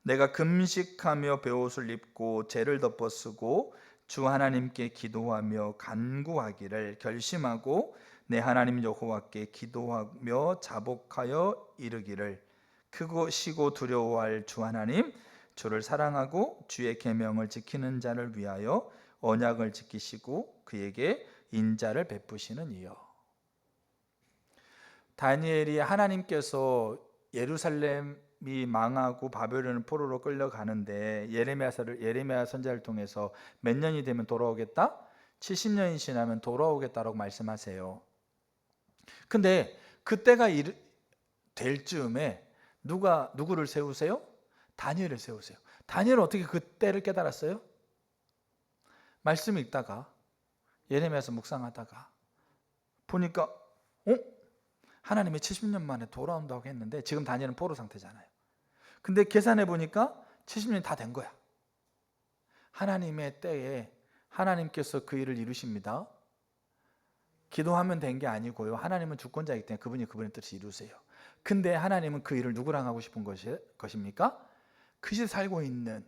내가 금식하며 베옷을 입고 죄를 덮어 쓰고 주 하나님께 기도하며 간구하기를 결심하고 내 하나님 여호와께 기도하며 자복하여 이르기를 크시고 두려워할 주 하나님, 주를 사랑하고 주의 계명을 지키는 자를 위하여 언약을 지키시고 그에게 인자를 베푸시는 이여. 다니엘이 하나님께서 예루살렘이 망하고 바벨론 포로로 끌려가는데 예레미야 선지자를 통해서 몇 년이 되면 돌아오겠다? 70년이 지나면 돌아오겠다라고 말씀하세요. 근데 그때가 될 즈음에 누구를 세우세요? 다니엘을 세우세요. 다니엘은 어떻게 그때를 깨달았어요? 말씀 읽다가, 예레미야서 묵상하다가 보니까 하나님이 70년 만에 돌아온다고 했는데 지금 다니엘은 포로 상태잖아요. 근데 계산해 보니까 70년이 다 된 거야. 하나님의 때에 하나님께서 그 일을 이루십니다. 기도하면 된 게 아니고요. 하나님은 주권자이기 때문에 그분의 뜻을 이루세요. 근데 하나님은 그 일을 누구랑 하고 싶은 것입니까? 그 시대에 살고 있는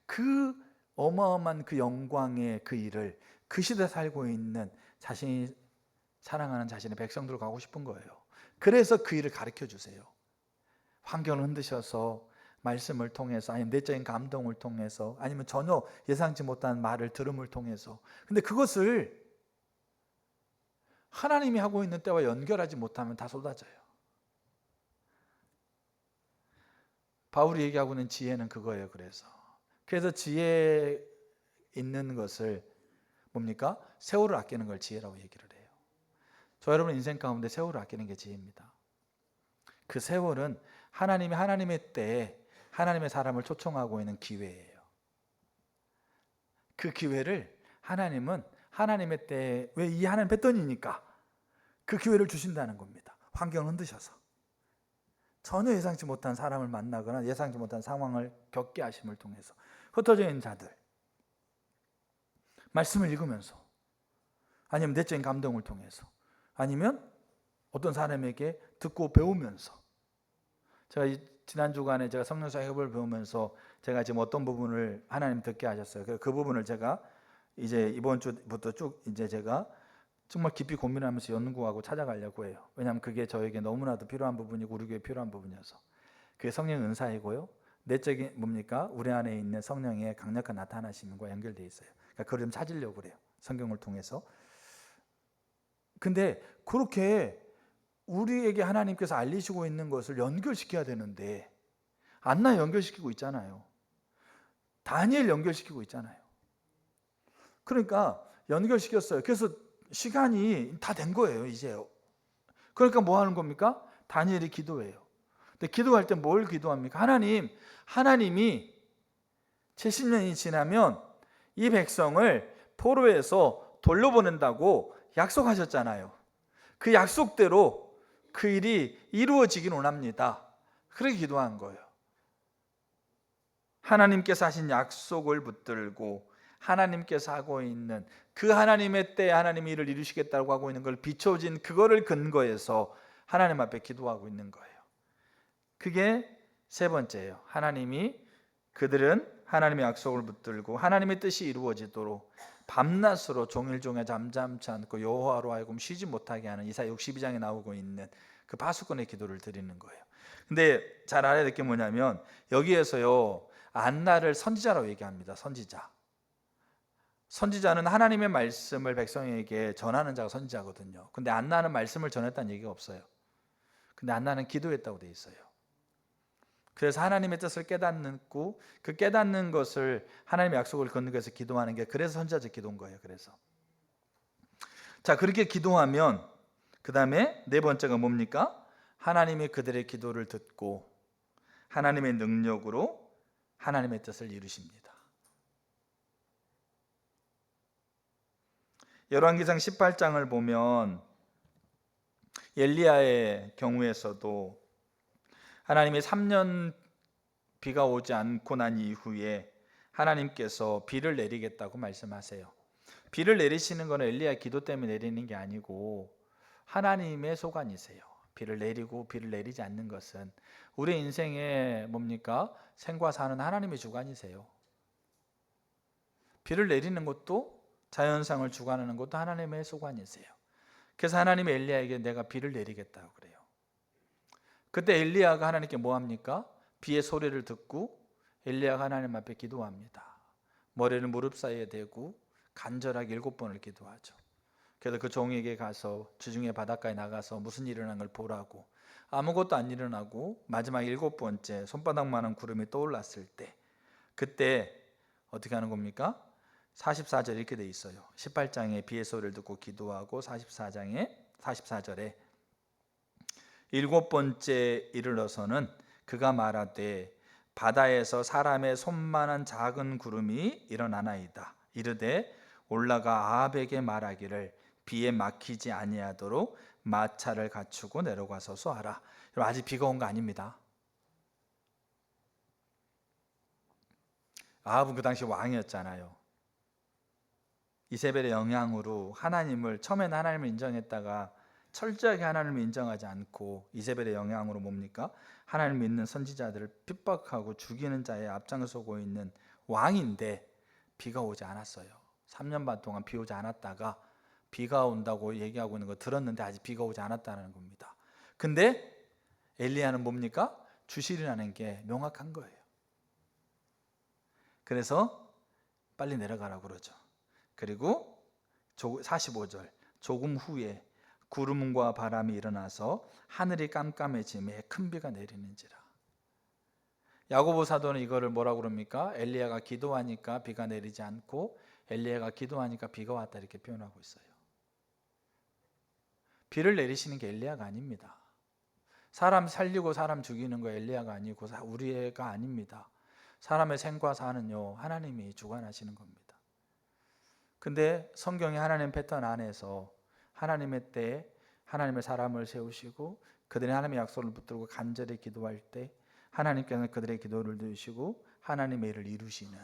그 어마어마한 그 영광의 그 일을 그 시대에 살고 있는 자신이 사랑하는 자신의 백성들과 하고 싶은 거예요. 그래서 그 일을 가르쳐 주세요. 환경을 흔드셔서 말씀을 통해서, 아니면 내적인 감동을 통해서, 아니면 전혀 예상치 못한 말을 들음을 통해서. 근데 그것을 하나님이 하고 있는 때와 연결하지 못하면 다 쏟아져요. 바울이 얘기하고 있는 지혜는 그거예요. 그래서 지혜 있는 것을 뭡니까? 세월을 아끼는 걸 지혜라고 얘기를 해요. 저 여러분 인생 가운데 세월을 아끼는 게 지혜입니다. 그 세월은 하나님의 때에 하나님의 사람을 초청하고 있는 기회예요. 그 기회를 하나님은 하나님의 때에, 왜 이 하나님 뱃돈이니까 그 기회를 주신다는 겁니다. 환경을 흔드셔서 전혀 예상치 못한 사람을 만나거나 예상치 못한 상황을 겪게 하심을 통해서, 흩어져 있는 자들 말씀을 읽으면서, 아니면 내적인 감동을 통해서, 아니면 어떤 사람에게 듣고 배우면서. 제가 지난 주간에 제가 성령사 협을 배우면서 제가 지금 어떤 부분을 하나님 듣게 하셨어요. 그 부분을 제가 이제 이번 주부터 쭉 이제 제가 정말 깊이 고민하면서 연구하고 찾아가려고 해요. 왜냐하면 그게 저에게 너무나도 필요한 부분이고 우리 교회에 필요한 부분이어서. 그게 성령의 은사이고요, 내적인 뭡니까? 우리 안에 있는 성령의 강력한 나타나심과 연결되어 있어요. 그러니까 그걸 좀 찾으려고 그래요, 성경을 통해서. 근데 그렇게 우리에게 하나님께서 알리시고 있는 것을 연결시켜야 되는데 안나 연결시키고 있잖아요. 다니엘 연결시키고 있잖아요. 그러니까 연결시켰어요. 그래서 시간이 다 된 거예요, 이제. 그러니까 뭐 하는 겁니까? 다니엘이 기도해요. 근데 기도할 때 뭘 기도합니까? 하나님이 70년이 지나면 이 백성을 포로에서 돌려보낸다고 약속하셨잖아요. 그 약속대로 그 일이 이루어지길 원합니다. 그렇게 기도한 거예요. 하나님께서 하신 약속을 붙들고 하나님께서 하고 있는 그 하나님의 때에 하나님이 일을 이루시겠다고 하고 있는 걸 비춰진 그거를 근거해서 하나님 앞에 기도하고 있는 거예요. 그게 세 번째예요. 하나님이 그들은 하나님의 약속을 붙들고 하나님의 뜻이 이루어지도록 밤낮으로 종일종일 잠잠치 않고 여호와로 하여금 쉬지 못하게 하는 이사야 62장에 나오고 있는 그 파수꾼의 기도를 드리는 거예요. 근데 잘 알아야 될 게 뭐냐면 여기에서요, 안나를 선지자라고 얘기합니다. 선지자는 하나님의 말씀을 백성에게 전하는 자가 선지자거든요. 근데 안나는 말씀을 전했다는 얘기가 없어요. 근데 안나는 기도했다고 돼 있어요. 그래서 하나님의 뜻을 깨닫고 그 깨닫는 것을 하나님의 약속을 걷는 것에서 기도하는 게, 그래서 선지자적 기도인 거예요. 그래서 자, 그렇게 기도하면 그 다음에 네 번째가 뭡니까? 하나님이 그들의 기도를 듣고 하나님의 능력으로 하나님의 뜻을 이루십니다. 열왕기상 18장을 보면 엘리야의 경우에서도 하나님이 3년 비가 오지 않고 난 이후에 하나님께서 비를 내리겠다고 말씀하세요. 비를 내리시는 것은 엘리야의 기도 때문에 내리는 게 아니고 하나님의 소관이세요. 비를 내리고 비를 내리지 않는 것은 우리 인생의 뭡니까? 생과 사는 하나님의 주관이세요. 비를 내리는 것도 자연상을 주관하는 것도 하나님의 소관이세요. 그래서 하나님이 엘리야에게 내가 비를 내리겠다고 그래요. 그때 엘리야가 하나님께 뭐 합니까? 비의 소리를 듣고 엘리야가 하나님 앞에 기도합니다. 머리를 무릎 사이에 대고 간절하게 7번을 기도하죠. 그래서 그 종에게 가서 주중에 바닷가에 나가서 무슨 일이 일어난 걸 보라고, 아무것도 안 일어나고 마지막 7번째 손바닥만한 구름이 떠올랐을 때, 그때 어떻게 하는 겁니까? 44절 이렇게 돼 있어요. 18장에 비의 소리를 듣고 기도하고 44절에 7번째 이르러서는 그가 말하되 바다에서 사람의 손만한 작은 구름이 일어나나이다. 이르되 올라가 아합에게 말하기를 비에 막히지 아니하도록 마차를 갖추고 내려가서 쏘아라. 아직 비가 온 거 아닙니다. 아합은 그 당시 왕이었잖아요. 이세벨의 영향으로 처음에는 하나님을 인정했다가 철저하게 하나님을 인정하지 않고 이세벨의 영향으로 뭡니까? 하나님을 믿는 선지자들을 핍박하고 죽이는 자에 앞장서고 있는 왕인데 비가 오지 않았어요. 3년 반 동안 비 오지 않았다가 비가 온다고 얘기하고 있는 거 들었는데 아직 비가 오지 않았다는 겁니다. 근데 엘리야는 뭡니까? 주실이라는 게 명확한 거예요. 그래서 빨리 내려가라고 그러죠. 그리고 45절 조금 후에 구름과 바람이 일어나서 하늘이 깜깜해짐에 큰 비가 내리는지라. 야고보 사도는 이거를 뭐라고 그럽니까? 엘리야가 기도하니까 비가 내리지 않고 엘리야가 기도하니까 비가 왔다 이렇게 표현하고 있어요. 비를 내리시는 게 엘리야가 아닙니다. 사람 살리고 사람 죽이는 거 엘리야가 아니고 우리가 아닙니다. 사람의 생과 사는요 하나님이 주관하시는 겁니다. 근데 성경의 하나님 패턴 안에서 하나님의 때에 하나님의 사람을 세우시고 그들이 하나님의 약속을 붙들고 간절히 기도할 때 하나님께서는 그들의 기도를 들으시고 하나님의 일을 이루시는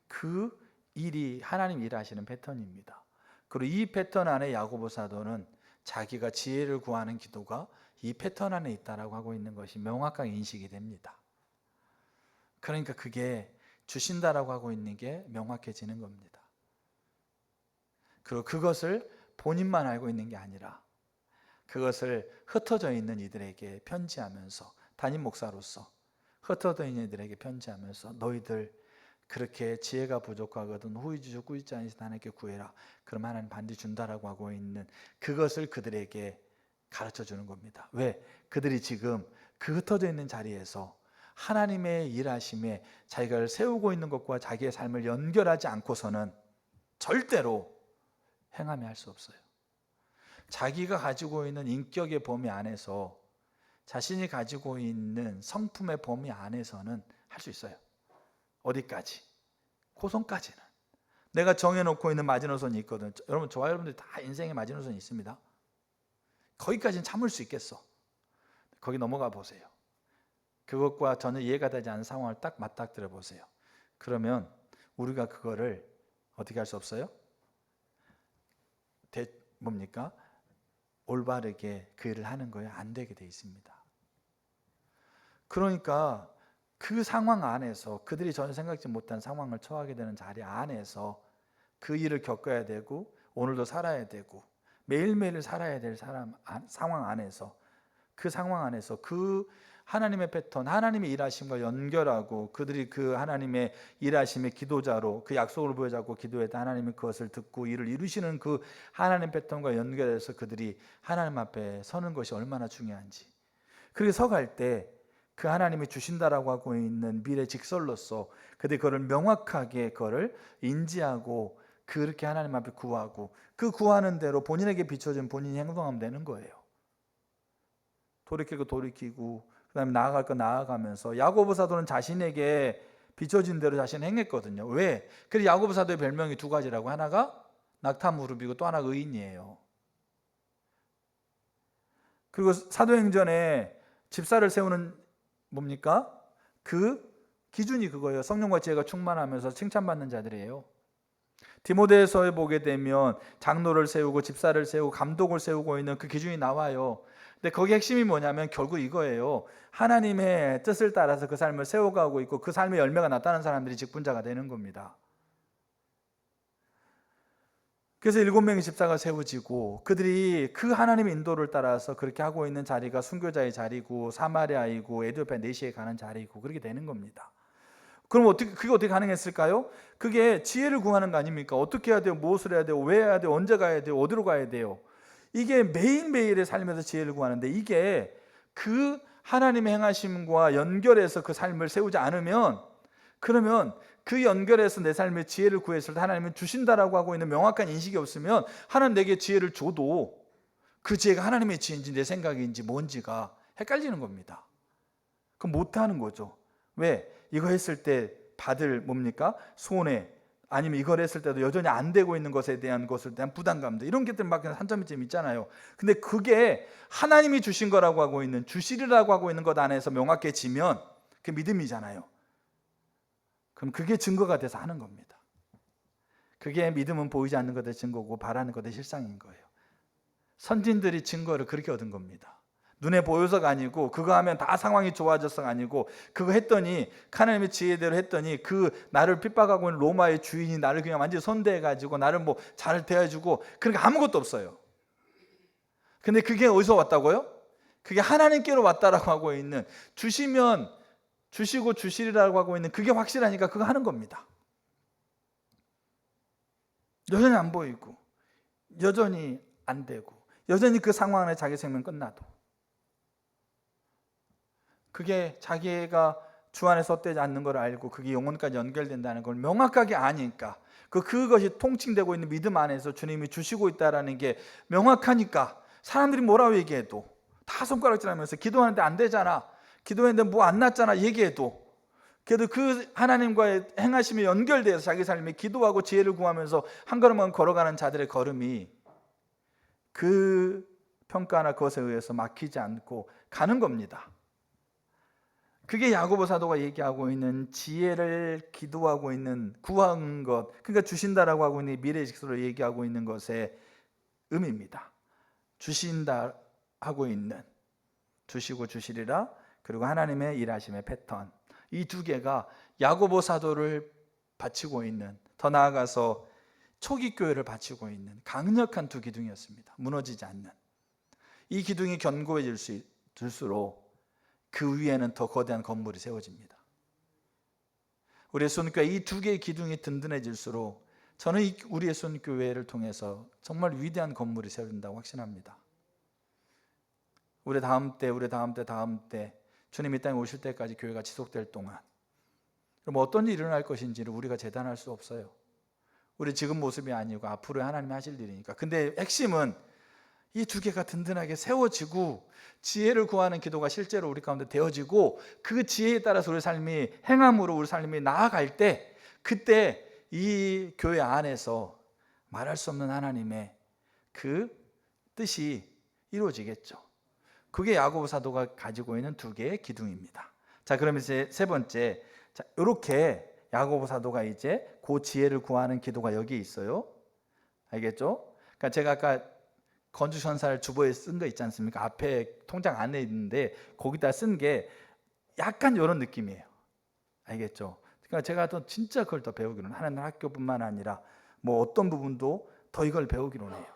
그 일이 하나님 일하시는 패턴입니다. 그리고 이 패턴 안에 야고보 사도는 자기가 지혜를 구하는 기도가 이 패턴 안에 있다라고 하고 있는 것이 명확하게 인식이 됩니다. 그러니까 그게 주신다라고 하고 있는 게 명확해지는 겁니다. 그리고 그것을 본인만 알고 있는 게 아니라 그것을 흩어져 있는 이들에게 편지하면서, 담임 목사로서 흩어져 있는 이들에게 편지하면서 너희들 그렇게 지혜가 부족하거든 후이주저 꾸짖지 않으시 하나님께 구해라. 그럼 하나님 반드시 준다라고 하고 있는 그것을 그들에게 가르쳐 주는 겁니다. 왜? 그들이 지금 그 흩어져 있는 자리에서 하나님의 일하심에 자기가 세우고 있는 것과 자기의 삶을 연결하지 않고서는 절대로 행함이 할 수 없어요. 자기가 가지고 있는 인격의 범위 안에서, 자신이 가지고 있는 성품의 범위 안에서는 할 수 있어요. 어디까지? 고성까지는. 내가 정해놓고 있는 마지노선이 있거든. 여러분, 저와 여러분들이 다 인생의 마지노선이 있습니다. 거기까지는 참을 수 있겠어. 거기 넘어가 보세요. 그것과 전혀 이해가 되지 않는 상황을 딱 맞닥뜨려 보세요. 그러면 우리가 그거를 어떻게 할 수 없어요? 뭡니까? 올바르게 그 일을 하는 거에 안 되게 돼 있습니다. 그러니까 그 상황 안에서, 그들이 전혀 생각지 못한 상황을 처하게 되는 자리 안에서 그 일을 겪어야 되고 오늘도 살아야 되고 매일매일 살아야 될 상황 안에서, 그 상황 안에서 그 하나님의 패턴, 하나님의 일하심과 연결하고 그들이 그 하나님의 일하심의 기도자로 그 약속을 보여잡고 기도했다 하나님이 그것을 듣고 일을 이루시는 그 하나님 패턴과 연결해서 그들이 하나님 앞에 서는 것이 얼마나 중요한지, 그렇게 서갈 때 그 하나님이 주신다라고 하고 있는 미래 직설로서 그들이 그걸 명확하게 그거를 인지하고 그렇게 하나님 앞에 구하고 그 구하는 대로 본인에게 비춰진 본인이 행동하면 되는 거예요. 돌이킬 거 돌이키고 그다음에 나아갈 거 나아가면서, 야고보 사도는 자신에게 비춰진 대로 자신 행했거든요. 왜? 그래서 야고보 사도의 별명이 두 가지라고, 하나가 낙타무릎이고 또 하나가 의인이에요. 그리고 사도행전에 집사를 세우는 뭡니까? 그 기준이 그거예요. 성령과 지혜가 충만하면서 칭찬받는 자들이에요. 디모데서에 보게 되면 장로를 세우고 집사를 세우고 감독을 세우고 있는 그 기준이 나와요. 근데 거기 핵심이 뭐냐면 결국 이거예요. 하나님의 뜻을 따라서 그 삶을 세워가고 있고 그 삶의 열매가 나타나는 사람들이 직분자가 되는 겁니다. 그래서 7명의 집사가 세워지고 그들이 그 하나님의 인도를 따라서 그렇게 하고 있는 자리가 순교자의 자리고 사마리아이고 에티오피아 내시에 가는 자리고 그렇게 되는 겁니다. 그럼 그게 어떻게 가능했을까요? 그게 지혜를 구하는 거 아닙니까? 어떻게 해야 돼요? 무엇을 해야 돼요? 왜 해야 돼요? 언제 가야 돼요? 어디로 가야 돼요? 이게 매일매일의 삶에서 지혜를 구하는데, 이게 그 하나님의 행하심과 연결해서 그 삶을 세우지 않으면, 그러면 그 연결해서 내 삶의 지혜를 구했을 때 하나님은 주신다라고 하고 있는 명확한 인식이 없으면 하나님 내게 지혜를 줘도 그 지혜가 하나님의 지혜인지 내 생각인지 뭔지가 헷갈리는 겁니다. 그럼 못하는 거죠. 왜? 이거 했을 때 받을 뭡니까? 손해, 아니면 이걸 했을 때도 여전히 안 되고 있는 것에 대한 부담감들, 이런 것들 막 한점이 좀 있잖아요. 근데 그게 하나님이 주신 거라고 하고 있는, 주시리라고 하고 있는 것 안에서 명확해지면 그게 믿음이잖아요. 그럼 그게 증거가 돼서 하는 겁니다. 그게 믿음은 보이지 않는 것의 증거고 바라는 것의 실상인 거예요. 선진들이 증거를 그렇게 얻은 겁니다. 눈에 보여서가 아니고, 그거 하면 다 상황이 좋아져서가 아니고, 그거 했더니 하나님의 지혜대로 했더니 그 나를 핍박하고 있는 로마의 주인이 나를 그냥 완전히 선대해가지고 나를 뭐 잘 대해주고, 그러니까 아무것도 없어요. 근데 그게 어디서 왔다고요? 그게 하나님께로 왔다라고 하고 있는, 주시면 주시고 주시리라고 하고 있는 그게 확실하니까 그거 하는 겁니다. 여전히 안 보이고 여전히 안 되고 여전히 그 상황 안에 자기 생명 끝나도 그게 자기가 주 안에 섰되지 않는 걸 알고 그게 영혼까지 연결된다는 걸 명확하게 아니까, 그것이 통칭되고 있는 믿음 안에서 주님이 주시고 있다는 게 명확하니까 사람들이 뭐라고 얘기해도 다 손가락질하면서 기도하는데 안 되잖아, 기도했는데 뭐 안 났잖아 얘기해도, 그래도 그 하나님과의 행하심이 연결돼서 자기 삶에 기도하고 지혜를 구하면서 한 걸음만 걸어가는 자들의 걸음이 그 평가나 그것에 의해서 막히지 않고 가는 겁니다. 그게 야고보 사도가 얘기하고 있는 지혜를 기도하고 있는, 구한 것, 그러니까 주신다라고 하고 있는 미래 직설로 얘기하고 있는 것의 의미입니다. 주신다 하고 있는, 주시고 주시리라, 그리고 하나님의 일하심의 패턴, 이 두 개가 야고보 사도를 바치고 있는, 더 나아가서 초기 교회를 바치고 있는 강력한 두 기둥이었습니다. 무너지지 않는. 이 기둥이 견고해질수록 그 위에는 더 거대한 건물이 세워집니다. 우리의 손교회 이 두 개의 기둥이 든든해질수록 저는 우리의 손교회를 통해서 정말 위대한 건물이 세워진다고 확신합니다. 우리 다음 때 주님 이 땅에 오실 때까지 교회가 지속될 동안 그럼 어떤 일이 일어날 것인지를 우리가 재단할 수 없어요. 우리 지금 모습이 아니고 앞으로 하나님이 하실 일이니까. 근데 핵심은 이 두 개가 든든하게 세워지고 지혜를 구하는 기도가 실제로 우리 가운데 되어지고 그 지혜에 따라서 우리 삶이 행함으로 우리 삶이 나아갈 때, 그때 이 교회 안에서 말할 수 없는 하나님의 그 뜻이 이루어지겠죠. 그게 야고보 사도가 가지고 있는 두 개의 기둥입니다. 자, 그러면 이제 세 번째, 자, 이렇게 야고보 사도가 이제 그 지혜를 구하는 기도가 여기 있어요. 알겠죠? 그러니까 제가 아까 건축선살 주보에 쓴 거 있지 않습니까? 앞에 통장 안에 있는데 거기다 쓴 게 약간 이런 느낌이에요. 알겠죠? 그러니까 제가 또 진짜 그걸 더 배우기로는 하나님 학교뿐만 아니라 뭐 어떤 부분도 더 이걸 배우기로 해요.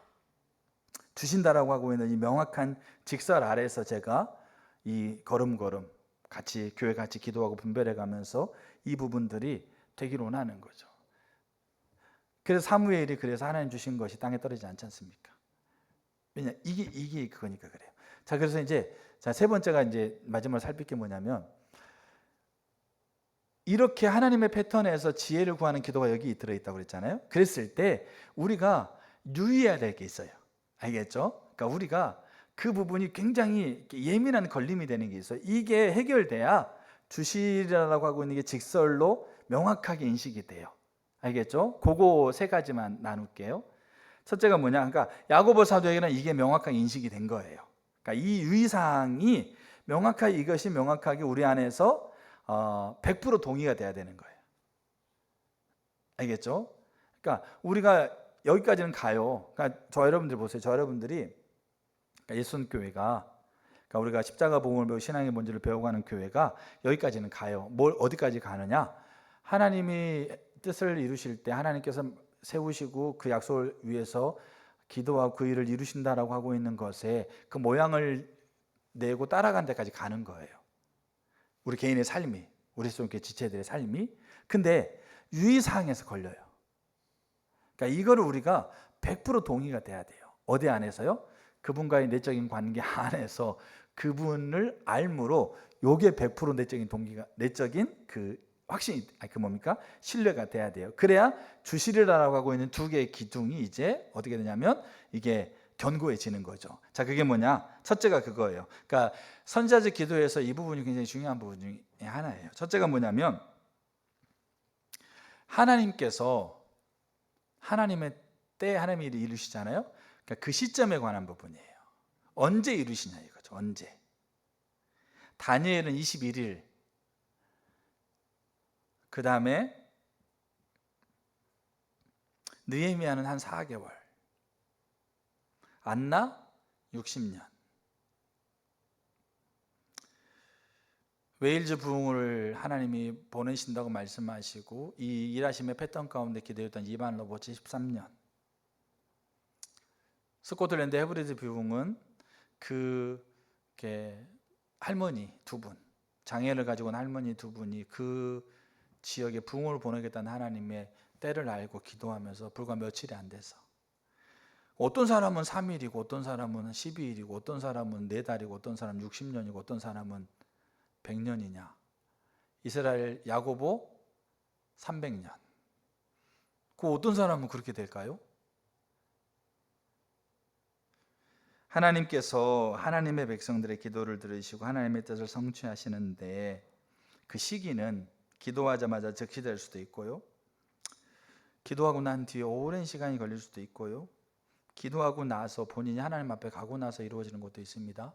주신다라고 하고 있는 이 명확한 직설 아래에서 제가 이 걸음걸음 같이 교회 같이 기도하고 분별해 가면서 이 부분들이 되기로 하는 거죠. 그래서 사무엘이 그래서 하나님 주신 것이 땅에 떨어지지 않지 않습니까? 왜냐 이게 그거니까 그래요. 자, 그래서 이제 세 번째가 이제 마지막으로 살필 게 뭐냐면 이렇게 하나님의 패턴에서 지혜를 구하는 기도가 여기 들어있다고 그랬잖아요. 그랬을 때 우리가 유의해야 될 게 있어요. 알겠죠? 그러니까 우리가 그 부분이 굉장히 예민한 걸림이 되는 게 있어요. 이게 해결돼야 주시라고 하고 있는 게 직설로 명확하게 인식이 돼요. 알겠죠? 그거 세 가지만 나눌게요. 첫째가 뭐냐? 그러니까 야고보 사도에게는 이게 명확하게 인식이 된 거예요. 그러니까 이 유의사항이 명확하게 이것이 명확하게 우리 안에서 100% 동의가 돼야 되는 거예요. 알겠죠? 그러니까 우리가 여기까지는 가요. 그러니까 저 여러분들 보세요. 저 여러분들이 그러니까 예수님교회가 그러니까 우리가 십자가 복음을 배우고 신앙의 본질을 배워가는 교회가 여기까지는 가요. 뭘 어디까지 가느냐? 하나님이 뜻을 이루실 때 하나님께서 세우시고 그 약속을 위해서 기도하고 그 일을 이루신다라고 하고 있는 것에 그 모양을 내고 따라간 데까지 가는 거예요. 우리 개인의 삶이, 우리 속의 지체들의 삶이. 근데 유의사항에서 걸려요. 그러니까 이거를 우리가 100% 동의가 돼야 돼요. 어디 안에서요? 그분과의 내적인 관계 안에서 그분을 알므로 요게 100% 내적인 동기가, 내적인 그 확신이, 그 뭡니까? 신뢰가 돼야 돼요. 그래야 주시리라고 하고 있는 두 개의 기둥이 이제 어떻게 되냐면 이게 견고해지는 거죠. 자, 그게 뭐냐? 첫째가 그거예요. 그러니까 선지자적 기도에서 이 부분이 굉장히 중요한 부분 중에 하나예요. 첫째가 뭐냐면 하나님께서 하나님의 때 하나님이 이루시잖아요. 그러니까 그 시점에 관한 부분이에요. 언제 이루시냐 이거죠. 언제. 다니엘은 21일, 그 다음에 느헤미야는 한 4개월, 안나 60년. 웨일즈 부흥을 하나님이 보내신다고 말씀하시고 이 일하심의 패턴 가운데 기대했던 이반 로버츠 13년. 스코틀랜드 헤브리드 부흥은 그 할머니 두 분, 장애를 가지고 온 할머니 두 분이 그 지역에 부흥을 보내겠다는 하나님의 때를 알고 기도하면서 불과 며칠이 안 돼서 어떤 사람은 3일이고 어떤 사람은 12일이고 어떤 사람은 4달이고 어떤 사람은 60년이고 어떤 사람은 100년이냐. 이스라엘 야고보 300년. 그 어떤 사람은 그렇게 될까요? 하나님께서 하나님의 백성들의 기도를 들으시고 하나님의 뜻을 성취하시는데 그 시기는 기도하자마자 즉시 될 수도 있고요. 기도하고 난 뒤에 오랜 시간이 걸릴 수도 있고요. 기도하고 나서 본인이 하나님 앞에 가고 나서 이루어지는 것도 있습니다.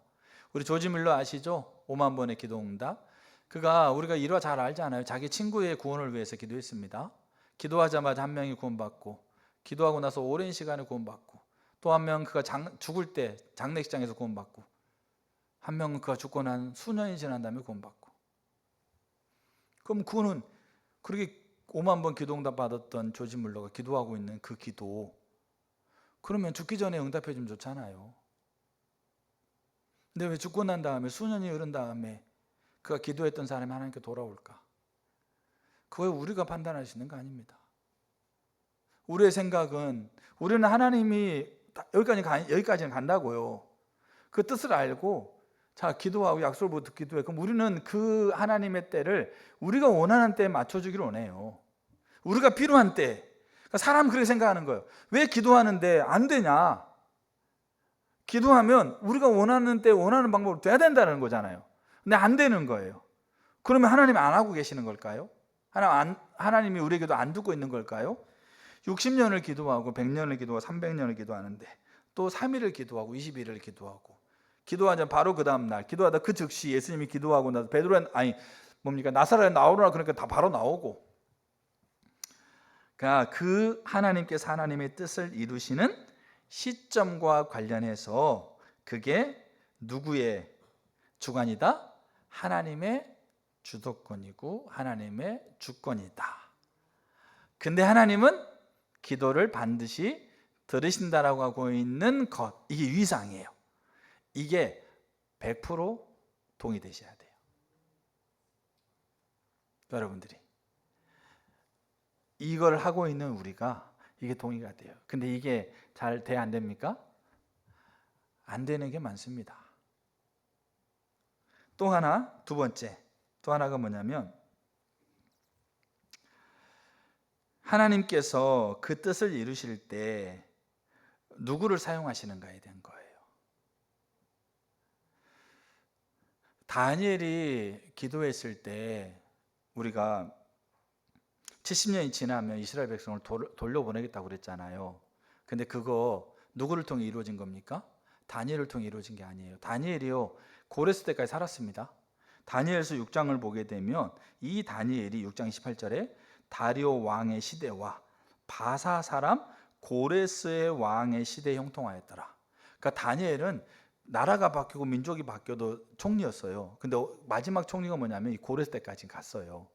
우리 조지 밀러 아시죠? 5만 번의 기도 응답. 그가 우리가 일화 잘 알잖아요. 자기 친구의 구원을 위해서 기도했습니다. 기도하자마자 한 명이 구원받고 기도하고 나서 오랜 시간을 구원받고 또 한 명은 그가 죽을 때 장례식장에서 구원받고 한 명은 그가 죽고 난 수년이 지난 다음에 구원받고. 그럼 그거는 그렇게 5만 번 기도 응답 받았던 조지 밀러가 기도하고 있는 그 기도, 그러면 죽기 전에 응답해 주면 좋잖아요. 근데 왜 죽고 난 다음에 수년이 흐른 다음에 그가 기도했던 사람이 하나님께 돌아올까? 그거 우리가 판단할 수 있는 거 아닙니다. 우리의 생각은 우리는 하나님이 여기까지는 간다고요. 그 뜻을 알고 자 기도하고 약속을 못 기도해. 그럼 우리는 그 하나님의 때를 우리가 원하는 때에 맞춰주기를 원해요. 우리가 필요한 때. 그러니까 사람은 그렇게 생각하는 거예요. 왜 기도하는데 안 되냐? 기도하면 우리가 원하는 때 원하는 방법으로 돼야 된다는 거잖아요. 근데 안 되는 거예요. 그러면 하나님이 안 하고 계시는 걸까요? 하나님이 우리에게도 안 두고 있는 걸까요? 60년을 기도하고 100년을 기도하고 300년을 기도하는데 또 3일을 기도하고 20일을 기도하고 기도하자 바로 그 다음 날 기도하다 그 즉시 예수님이 기도하고 나서 나사렛 나오라 그러니까 다 바로 나오고. 그러니까 그 하나님께서 하나님의 뜻을 이루시는 시점과 관련해서 그게 누구의 주관이다? 하나님의 주도권이고 하나님의 주권이다. 근데 하나님은 기도를 반드시 들으신다라고 하고 있는 것, 이게 위상이에요. 이게 100% 동의되셔야 돼요. 여러분들이 이걸 하고 있는 우리가 이게 동의가 돼요. 근데 이게 잘 돼, 안 됩니까? 안 되는 게 많습니다. 또 하나, 두 번째, 또 하나가 뭐냐면 하나님께서 그 뜻을 이루실 때 누구를 사용하시는가에 대한 거예요. 다니엘이 기도했을 때 우리가 70년이 지나면 이스라엘 백성을 돌려보내겠다고 그랬잖아요. 근데 그거 누구를 통해 이루어진 겁니까? 다니엘을 통해 이루어진 게 아니에요. 다니엘이요, 고레스 때까지 살았습니다. 다니엘서 6장을 보게 되면 이 다니엘이 6장 18절에 다리오 왕의 시대와 바사 사람 고레스의 왕의 시대에 형통하였더라. 그러니까 다니엘은 나라가 바뀌고 민족이 바뀌어도 총리였어요. 근데 마지막 총리가 뭐냐면 이 고레스 때까지 갔어요.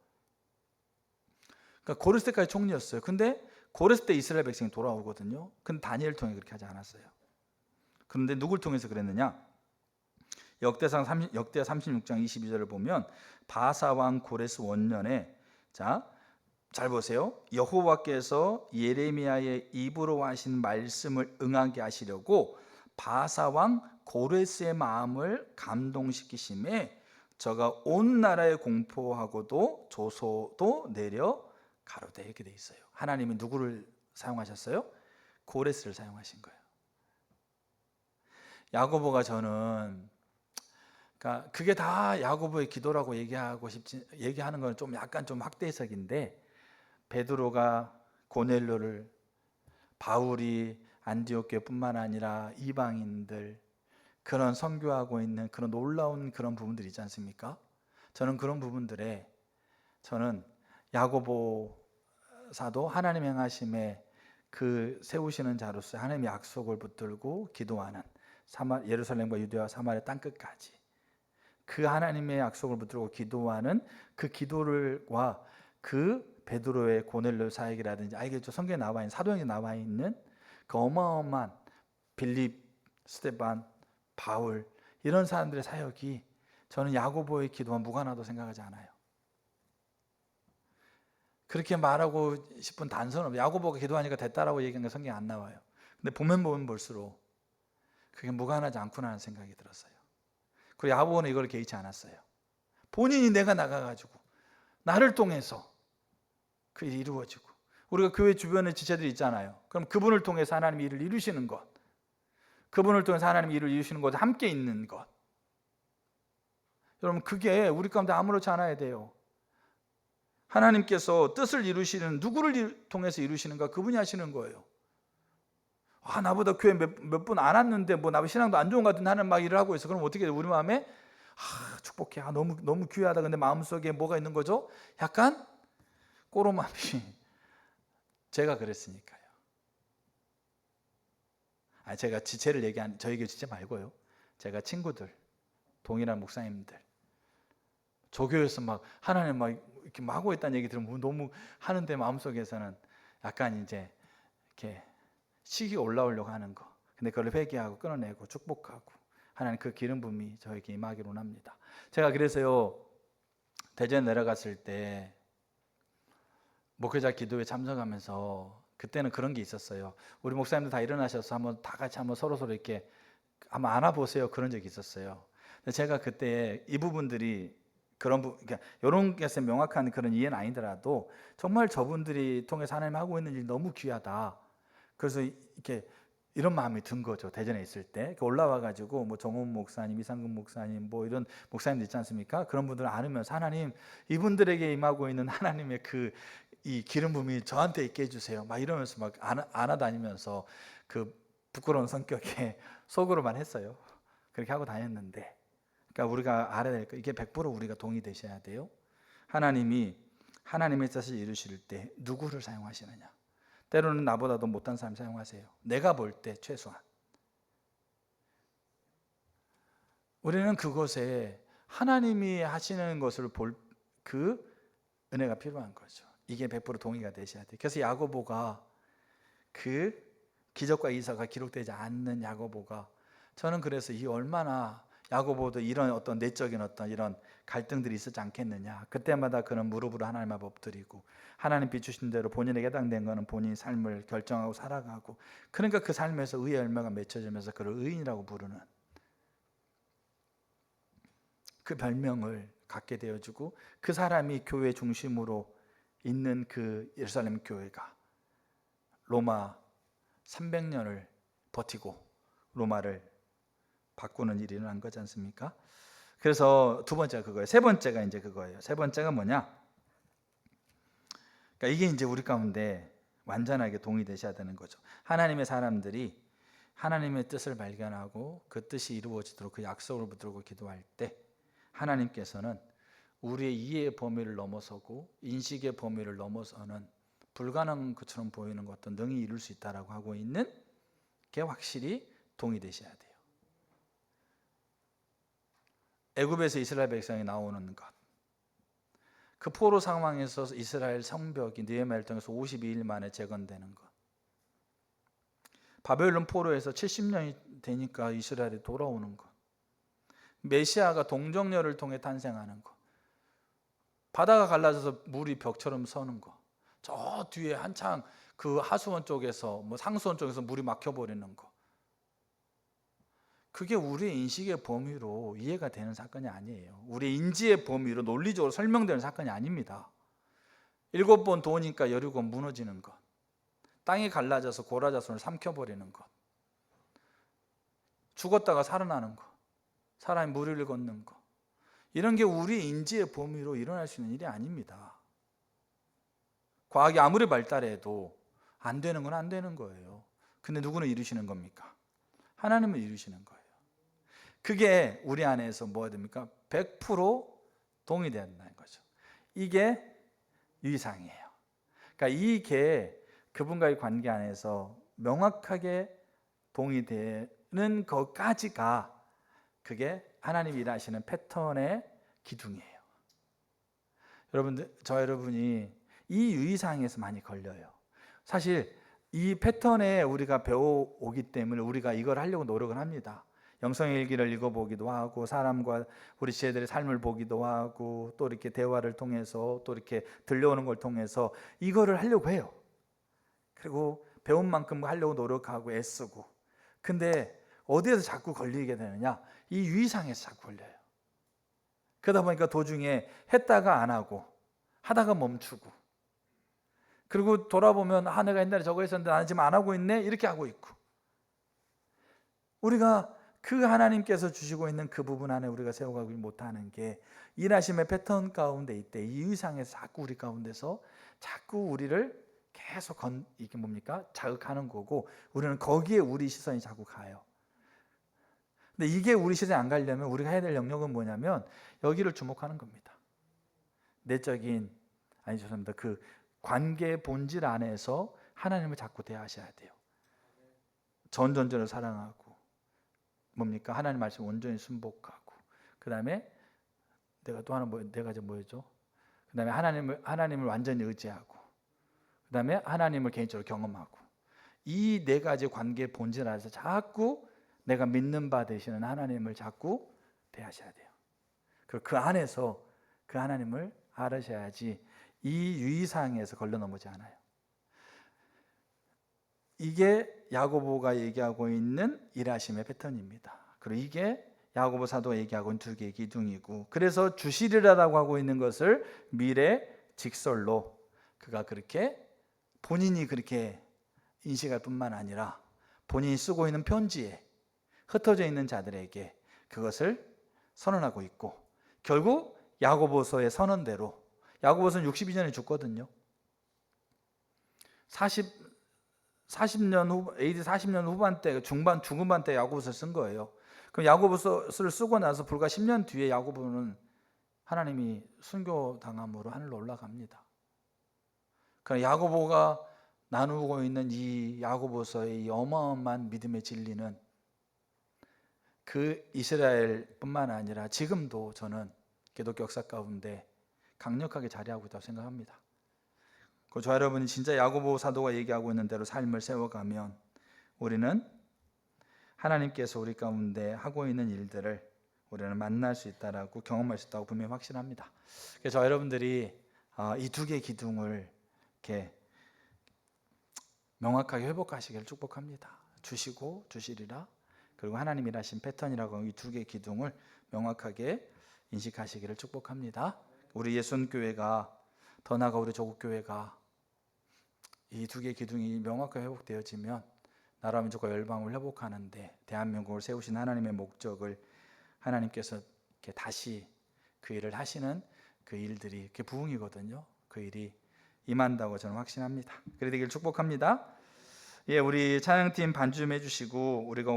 그러니까 고레스 때까지 총리였어요. 근데 고레스 때 이스라엘 백성이 돌아오거든요. 근데 다니엘 통해 그렇게 하지 않았어요. 그런데 누굴 통해서 그랬느냐? 역대하 36장 22절을 보면 바사 왕 고레스 원년에, 자, 잘 보세요. 여호와께서 예레미야의 입으로 하신 말씀을 응하게 하시려고 바사 왕 고레스의 마음을 감동시키심에 저가 온 나라에 공포하고도 조소도 내려 가로되, 이렇게 돼 있어요. 하나님이 누구를 사용하셨어요? 고레스를 사용하신 거예요. 야고보가 저는, 그러니까 그게 다 야고보의 기도라고 얘기하는 건 좀 약간 좀 확대 해석인데, 베드로가 고넬료를, 바울이 안디옥교뿐만 아니라 이방인들, 그런 선교하고 있는 그런 놀라운 그런 부분들 있지 않습니까? 저는 그런 부분들에, 저는 야고보 사도 하나님 행하심에 그 세우시는 자로서 하나님의 약속을 붙들고 기도하는, 예루살렘과 유대와 사마리아 땅끝까지 그 하나님의 약속을 붙들고 기도하는 그 기도를과 그 베드로의 고넬료 사역이라든지, 알겠죠? 성경에 나와 있는, 사도행전에 나와 있는 그 어마어마한 빌립, 스데반, 바울, 이런 사람들의 사역이 저는 야고보의 기도와 무관하다고 생각하지 않아요. 그렇게 말하고 싶은 단서는, 야고보가 기도하니까 됐다라고 얘기한 게 성경에 안 나와요. 근데 보면 볼수록 그게 무관하지 않구나 하는 생각이 들었어요. 그리고 야고보는 이걸 개의치 않았어요. 본인이 내가 나가가지고 나를 통해서 그 일이 이루어지고, 우리가 교회 주변에 지체들이 있잖아요. 그럼 그분을 통해서 하나님 일을 이루시는 것, 그분을 통해서 하나님 일을 이루시는 것, 함께 있는 것, 여러분 그게 우리 가운데 아무렇지 않아야 돼요. 하나님께서 뜻을 이루시는, 누구를 통해서 이루시는가, 그분이 하시는 거예요. 나보다 교회 몇 분 안 왔는데 뭐 나보다 신앙도 안 좋은 것 같은데 하는 막 일을 하고 있어. 그럼 어떻게 돼? 우리 마음에 축복해, 너무 귀하다. 근데 마음속에 뭐가 있는 거죠? 약간 꼬로마비. 제가 그랬으니까요. 제가 지체를 저희 교회 지체 말고요, 제가 친구들, 동일한 목사님들, 조교에서 막 하나님 막 이렇게 막 하고 있다는 얘기 들으면 너무 하는데 마음속에서는 약간 이제 이렇게 시기가 올라오려고 하는 거. 근데 그걸 회개하고 끊어내고 축복하고 하나님 그 기름 부음이 저에게 임하기를 원합니다. 제가 그래서요, 대전 내려갔을 때 목회자 기도회 참석하면서 그때는 그런 게 있었어요. 우리 목사님들 다 일어나셔서 다 같이 서로 이렇게 한번 안아보세요, 그런 적이 있었어요. 근데 제가 그때 이 부분들이 그러니까 이런 것에 명확한 그런 이해는 아니더라도 정말 저분들이 통해서 하나님 하고 있는 일이 너무 귀하다. 그래서 이렇게 이런 마음이 든 거죠. 대전에 있을 때 올라와가지고 뭐 정훈 목사님, 이상근 목사님, 뭐 이런 목사님들 있지 않습니까? 그런 분들을 안으면서 하나님, 이분들에게 임하고 있는 하나님의 이 기름 부음이 저한테 있게 해주세요, 막 이러면서 막 안아다니면서 그 부끄러운 성격에 속으로만 했어요. 그렇게 하고 다녔는데, 그러니까 우리가 알아야 될 거, 이게 100% 우리가 동의되셔야 돼요. 하나님이 하나님의 뜻을 이루실 때 누구를 사용하시느냐? 때로는 나보다도 못한 사람 사용하세요. 내가 볼 때 최소한. 우리는 그곳에 하나님이 하시는 것을 그 은혜가 필요한 거죠. 이게 100% 동의가 되셔야 돼요. 그래서 야고보가 그 기적과 이사가 기록되지 않는 야고보가, 저는 그래서 이 얼마나 야고보도 이런 어떤 내적인 어떤 이런 갈등들이 있었지 않겠느냐. 그때마다 그는 무릎으로 하나님 앞에 엎드리고 하나님 비추신 대로 본인에게 해당된 거는 본인의 삶을 결정하고 살아가고, 그러니까 그 삶에서 의의 열매가 맺혀지면서 그를 의인이라고 부르는 그 별명을 갖게 되어주고, 그 사람이 교회 중심으로 있는 그 예루살렘 교회가 로마 300년을 버티고 로마를 바꾸는 일이 일어난 거지 않습니까? 그래서 두 번째가 그거예요. 세 번째가 이제 그거예요. 세 번째가 뭐냐? 그러니까 이게 이제 우리 가운데 완전하게 동의되셔야 되는 거죠. 하나님의 사람들이 하나님의 뜻을 발견하고 그 뜻이 이루어지도록 그 약속을 붙들고 기도할 때 하나님께서는 우리의 이해의 범위를 넘어서고 인식의 범위를 넘어서는 불가능한 것처럼 보이는 것도 능히 이룰 수 있다라고 하고 있는 게 확실히 동의되셔야 돼요. 애굽에서 이스라엘 백성이 나오는 것, 그 포로 상황에서 이스라엘 성벽이 느헤미야를 통해서 52일 만에 재건되는 것, 바벨론 포로에서 70년이 되니까 이스라엘이 돌아오는 것, 메시아가 동정녀를 통해 탄생하는 것, 바다가 갈라져서 물이 벽처럼 서는 것, 저 뒤에 한창 그 하수원 쪽에서 상수원 쪽에서 물이 막혀버리는 것, 그게 우리의 인식의 범위로 이해가 되는 사건이 아니에요. 우리의 인지의 범위로 논리적으로 설명되는 사건이 아닙니다. 7번 도니까 여리고 무너지는 것, 땅이 갈라져서 고라자손을 삼켜버리는 것, 죽었다가 살아나는 것, 사람이 물 위를 걷는 것, 이런 게 우리의 인지의 범위로 일어날 수 있는 일이 아닙니다. 과학이 아무리 발달해도 안 되는 건 안 되는 거예요. 근데 누구는 이루시는 겁니까? 하나님은 이루시는 거예요. 그게 우리 안에서 뭐가 됩니까? 100% 동의된다는 거죠. 이게 유의사항이에요. 그러니까 이게 그분과의 관계 안에서 명확하게 동의되는 것까지가 그게 하나님이 일하시는 패턴의 기둥이에요. 여러분들, 여러분이 이 유의사항에서 많이 걸려요. 사실 이 패턴에 우리가 배워오기 때문에 우리가 이걸 하려고 노력을 합니다. 영성의 일기를 읽어보기도 하고 사람과 우리 지혜들의 삶을 보기도 하고 또 이렇게 대화를 통해서 또 이렇게 들려오는 걸 통해서 이거를 하려고 해요. 그리고 배운 만큼 하려고 노력하고 애쓰고, 근데 어디에서 자꾸 걸리게 되느냐? 이 유의사항에서 자꾸 걸려요. 그러다 보니까 도중에 했다가 안 하고 하다가 멈추고, 그리고 돌아보면 내가 옛날에 저거 했었는데 나는 지금 안 하고 있네, 이렇게 하고 있고, 우리가 그 하나님께서 주시고 있는 그 부분 안에 우리가 세워가지 못하는 게 일하심의 패턴 가운데 있대. 이 유의상에서 자꾸 우리 가운데서 자꾸 우리를 계속 이게 뭡니까? 자극하는 거고, 우리는 거기에 우리 시선이 자꾸 가요. 근데 이게 우리 시선이 안 가려면 우리가 해야 될 영역은 뭐냐면 여기를 주목하는 겁니다. 내적인, 죄송합니다. 그 관계의 본질 안에서 하나님을 자꾸 대하셔야 돼요. 전전전을 사랑하고, 뭡니까? 하나님 말씀 온전히 순복하고, 그 다음에 내가 또 하나 네 가지 뭐였죠? 그 다음에 하나님을 완전히 의지하고, 그 다음에 하나님을 개인적으로 경험하고, 이 네 가지 관계의 본질 안에서 자꾸 내가 믿는 바 되시는 하나님을 자꾸 대하셔야 돼요. 그리고 그 안에서 그 하나님을 알으셔야지 이 유의사항에서 걸려 넘어지 않아요. 이게 야고보가 얘기하고 있는 일하심의 패턴입니다. 그리고 이게 야고보 사도가 얘기하고 있는 두 개의 기둥이고, 그래서 주시리라고 하고 있는 것을 미래 직설로 그가 그렇게 본인이 그렇게 인식할 뿐만 아니라 본인이 쓰고 있는 편지에 흩어져 있는 자들에게 그것을 선언하고 있고, 결국 야고보서의 선언대로, 야고보서는 62년에 죽거든요. 40년 후, AD 40년 후반때, 중후반 때 야고보서를 쓴 거예요. 그럼 야고보서를 쓰고 나서 불과 10년 뒤에 야고보는 하나님이 순교당함으로 하늘로 올라갑니다. 그러니까 야고보가 나누고 있는 이 야고보서의 이 어마어마한 믿음의 진리는 그 이스라엘뿐만 아니라 지금도 저는 기독교 역사 가운데 강력하게 자리하고 있다고 생각합니다. 저 여러분이 진짜 야고보 사도가 얘기하고 있는 대로 삶을 세워가면 우리는 하나님께서 우리 가운데 하고 있는 일들을 우리는 만날 수 있다라고 경험할 수 있다고 분명히 확신합니다. 그래서 여러분들이 이 두 개의 기둥을 이렇게 명확하게 회복하시기를 축복합니다. 주시고 주시리라. 그리고 하나님이 일하신 패턴이라고 이 두 개의 기둥을 명확하게 인식하시기를 축복합니다. 우리 예순교회가 더 나아가 우리 조국교회가 이 두 개의 기둥이 명확하게 회복되어지면 나라 민족과 열방을 회복하는데 대한민국을 세우신 하나님의 목적을 하나님께서 이렇게 다시 그 일을 하시는 그 일들이 이렇게 부흥이거든요. 그 일이 임한다고 저는 확신합니다. 그래 되길 축복합니다. 예, 우리 찬양팀 반주 좀 해주시고 우리가